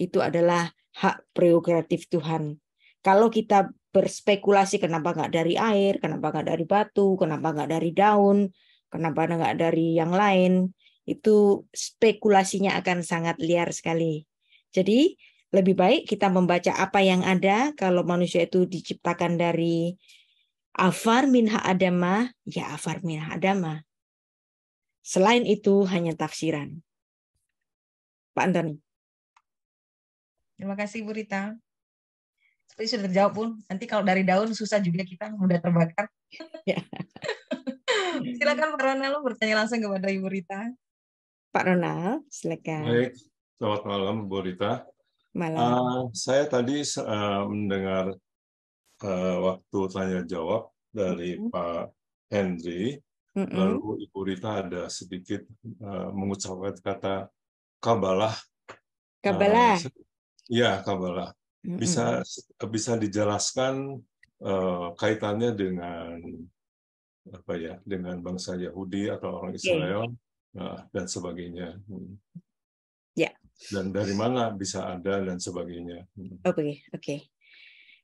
Itu adalah hak prerogatif Tuhan. Kalau kita berspekulasi kenapa nggak dari air, kenapa nggak dari batu, kenapa nggak dari daun, kenapa nggak dari yang lain, itu spekulasinya akan sangat liar sekali. Jadi lebih baik kita membaca apa yang ada. Kalau manusia itu diciptakan dari afar minha adama, ya afar minha adama. Selain itu hanya tafsiran. Pak Antoni. Terima kasih Bu Rita. Seperti sudah terjawab Pun. Nanti kalau dari daun susah juga kita, mudah terbakar. Ya. Silakan Pak Ronald bertanya langsung kepada Ibu Rita. Pak Ronald, silakan. Baik, selamat malam Bu Rita. Malam. Saya tadi mendengar waktu tanya jawab dari Pak Henry. Lalu Ibu Rita ada sedikit mengucapkan kata kabalah. Kabalah. Ya, kabalah. Bisa dijelaskan kaitannya dengan apa ya? Dengan bangsa Yahudi atau orang Israel dan sebagainya. Ya. Dan dari mana bisa ada dan sebagainya. Oke.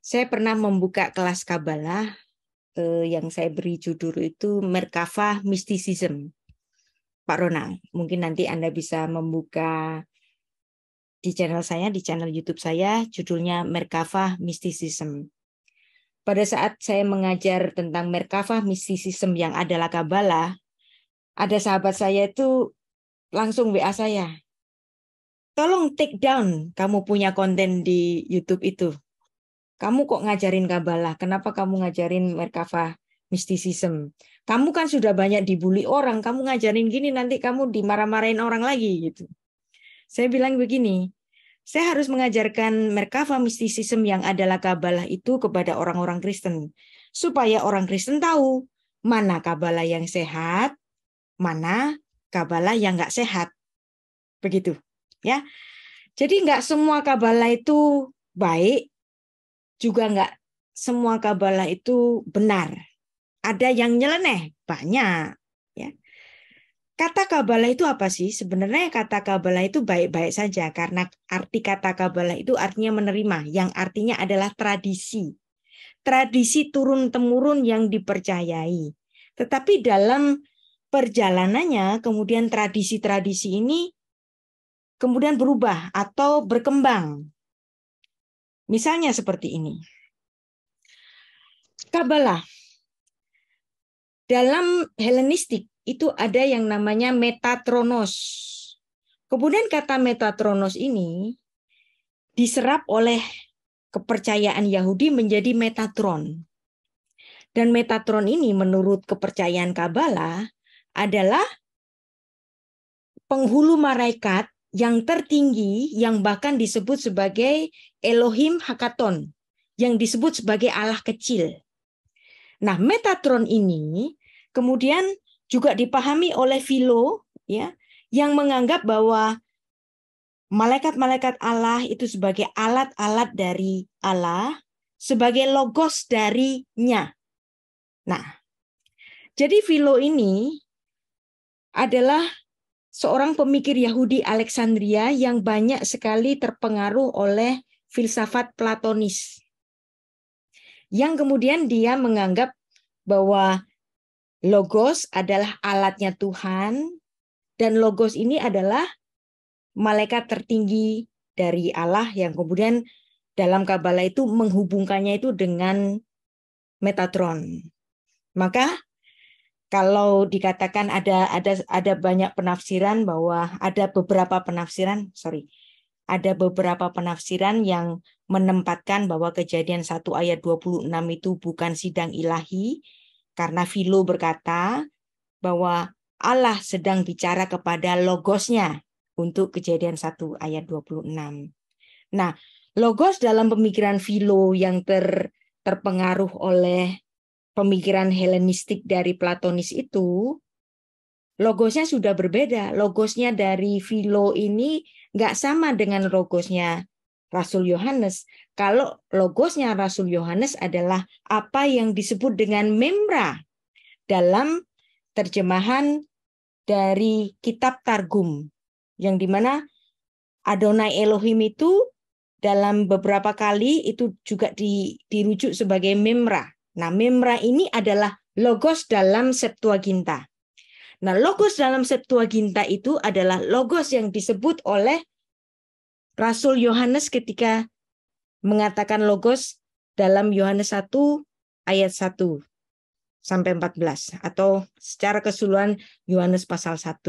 Saya pernah membuka kelas kabalah. Yang saya beri judul itu Merkavah Mysticism. Pak Ronald, mungkin nanti Anda bisa membuka di channel saya, di channel YouTube saya, judulnya Merkavah Mysticism. Pada saat saya mengajar tentang Merkavah Mysticism yang adalah Kabalah, ada sahabat saya itu langsung WA saya. Tolong take down kamu punya konten di YouTube itu. Kamu kok ngajarin Kabalah? Kenapa kamu ngajarin Merkavah Mysticism? Kamu kan sudah banyak dibully orang, kamu ngajarin gini nanti kamu dimarah-marahin orang lagi gitu. Saya bilang begini, saya harus mengajarkan Merkavah Mysticism yang adalah Kabalah itu kepada orang-orang Kristen supaya orang Kristen tahu mana Kabalah yang sehat, mana Kabalah yang nggak sehat. Begitu. Ya. Jadi nggak semua Kabalah itu baik, juga nggak semua Kabalah itu benar. Ada yang nyeleneh, banyak. Ya. Kata Kabalah itu apa sih? Sebenarnya kata Kabalah itu baik-baik saja, karena arti kata Kabalah itu artinya menerima, yang artinya adalah tradisi. Tradisi turun-temurun yang dipercayai. Tetapi dalam perjalanannya, kemudian tradisi-tradisi ini kemudian berubah atau berkembang. Misalnya seperti ini. Kabalah. Dalam Helenistik itu ada yang namanya Metatronos. Kemudian kata Metatronos ini diserap oleh kepercayaan Yahudi menjadi Metatron. Dan Metatron ini menurut kepercayaan Kabalah adalah penghulu malaikat yang tertinggi yang bahkan disebut sebagai Elohim Hakaton, yang disebut sebagai Allah kecil. Nah, Metatron ini kemudian juga dipahami oleh Philo, ya, yang menganggap bahwa malaikat-malaikat Allah itu sebagai alat-alat dari Allah, sebagai logos darinya. Nah, jadi Philo ini adalah seorang pemikir Yahudi Alexandria yang banyak sekali terpengaruh oleh filsafat Platonis. Yang kemudian dia menganggap bahwa Logos adalah alatnya Tuhan, dan Logos ini adalah malaikat tertinggi dari Allah yang kemudian dalam Kabalah itu menghubungkannya itu dengan Metatron. Maka kalau dikatakan ada banyak penafsiran bahwa ada beberapa penafsiran yang menempatkan bahwa Kejadian 1 ayat 26 itu bukan sidang ilahi, karena Philo berkata bahwa Allah sedang bicara kepada logosnya untuk Kejadian 1 ayat 26. Nah, logos dalam pemikiran Philo yang terpengaruh oleh pemikiran Helenistik dari Platonis itu, logosnya sudah berbeda. Logosnya dari Philo ini nggak sama dengan logosnya Rasul Yohanes. Kalau logosnya Rasul Yohanes adalah apa yang disebut dengan memra dalam terjemahan dari kitab Targum, yang dimana Adonai Elohim itu dalam beberapa kali itu juga dirujuk sebagai memra. Nah, memra ini adalah logos dalam Septuaginta. Nah, logos dalam Septuaginta itu adalah logos yang disebut oleh Rasul Yohanes ketika mengatakan logos dalam Yohanes 1 ayat 1 sampai 14 atau secara keseluruhan Yohanes pasal 1.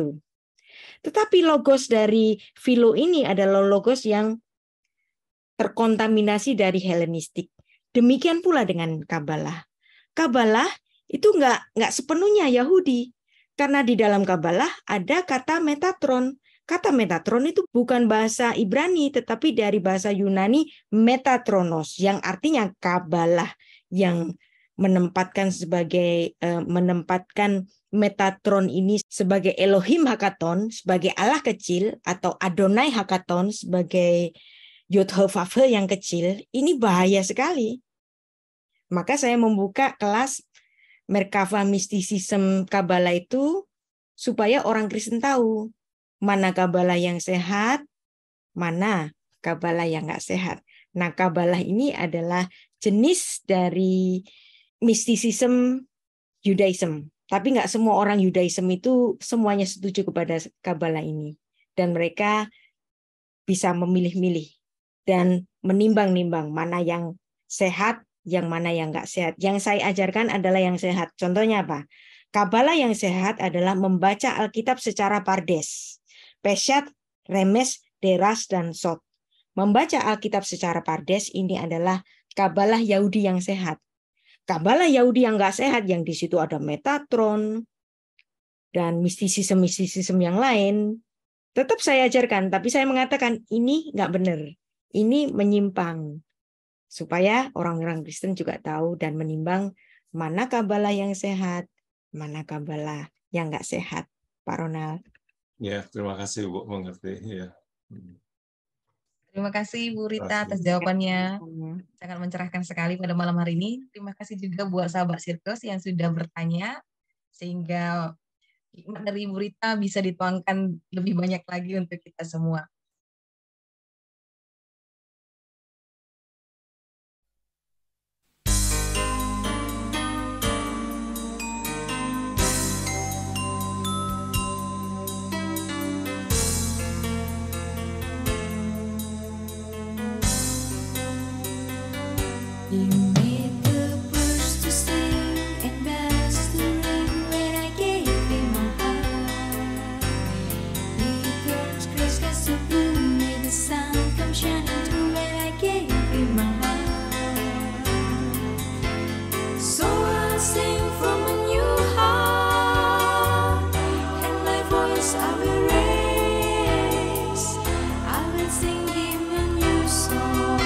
Tetapi logos dari Philo ini adalah logos yang terkontaminasi dari Helenistik. Demikian pula dengan Kabalah. Kabalah itu nggak sepenuhnya Yahudi, karena di dalam Kabalah ada kata Metatron. Kata Metatron itu bukan bahasa Ibrani, tetapi dari bahasa Yunani Metatronos, yang artinya Kabalah, yang menempatkan Metatron ini sebagai Elohim Hakaton, sebagai Allah kecil, atau Adonai Hakaton sebagai Yod-Heh-Vav-Heh yang kecil. Ini bahaya sekali. Maka saya membuka kelas Merkava Mysticism Kabalah itu supaya orang Kristen tahu mana Kabalah yang sehat, mana Kabalah yang nggak sehat. Nah, Kabalah ini adalah jenis dari Mysticism Judaism. Tapi nggak semua orang Judaism itu semuanya setuju kepada Kabalah ini. Dan mereka bisa memilih-milih dan menimbang-nimbang mana yang sehat, yang mana yang nggak sehat. Yang saya ajarkan adalah yang sehat. Contohnya apa? Kabalah yang sehat adalah membaca Alkitab secara pardes. Peshat, Remes, Deras, dan Sot. Membaca Alkitab secara pardes ini adalah Kabalah Yahudi yang sehat. Kabalah Yahudi yang nggak sehat, yang di situ ada Metatron dan mistisisme yang lain, tetap saya ajarkan, tapi saya mengatakan ini nggak benar, ini menyimpang, supaya orang-orang Kristen juga tahu dan menimbang mana Kabalah yang sehat, mana Kabbalah yang nggak sehat, Pak Ronald. Ya, terima kasih Bu, mengerti. Ya. Terima kasih Bu Rita atas jawabannya. Sangat mencerahkan sekali pada malam hari ini. Terima kasih juga buat sahabat Sirkus yang sudah bertanya, sehingga hikmat dari Bu Rita bisa dituangkan lebih banyak lagi untuk kita semua. You made the birds to sing and bells to ring when I gave you my heart. You turned gray skies to blue, made the sun come shining through when I gave you my heart. So I'll sing from a new heart, and my voice I will raise. I will sing him a new song.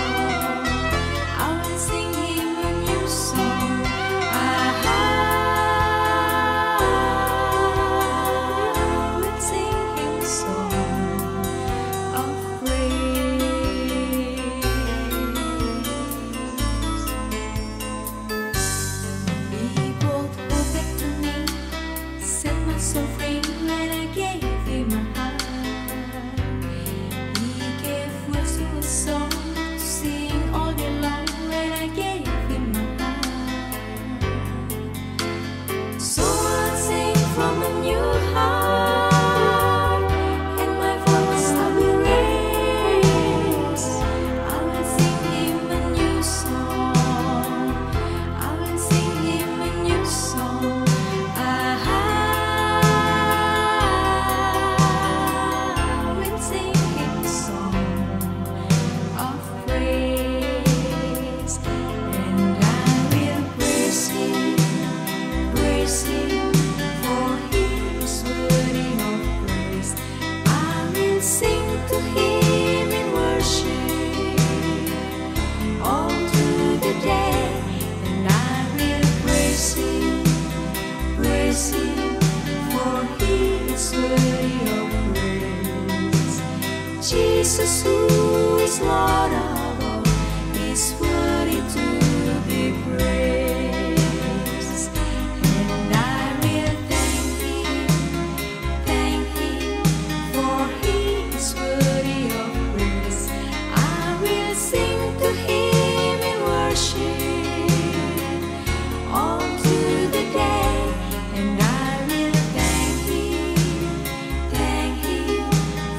I will sing him a new song. I will sing him a song of praise. He brought hope back to me, set my soul free when I gave him my heart. He gave words to a song to sing all day long when I gave him my heart. So I'll sing from a new heart, and my voice I will raise. I will sing him a new song. I will sing him a new song. I will sing him a song of praise, and I will praise him for he is worthy of praise. I will sing to him in worship all through the day, and I will praise him for he is worthy of praise. Jesus, who is Lord of all, is worthy to be praised. And I will thank him, for he is worthy of praise. I will sing to him in worship all through the day, and I will thank him,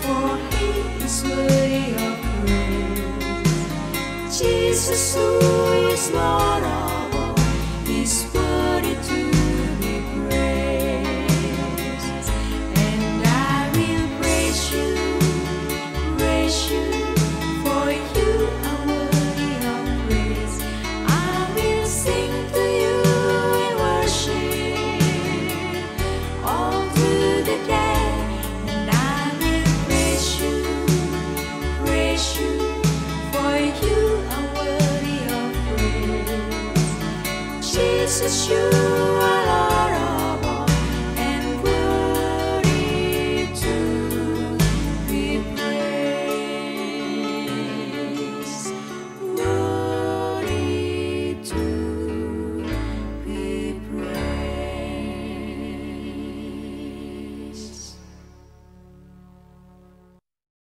for he is worthy of praise. Jesus, who is Lord of all, is worthy to be praised. And I will praise you, for you are worthy of praise. I will sing to you in worship all through the day, and I will praise you, for you are worthy of praise. Jesus, you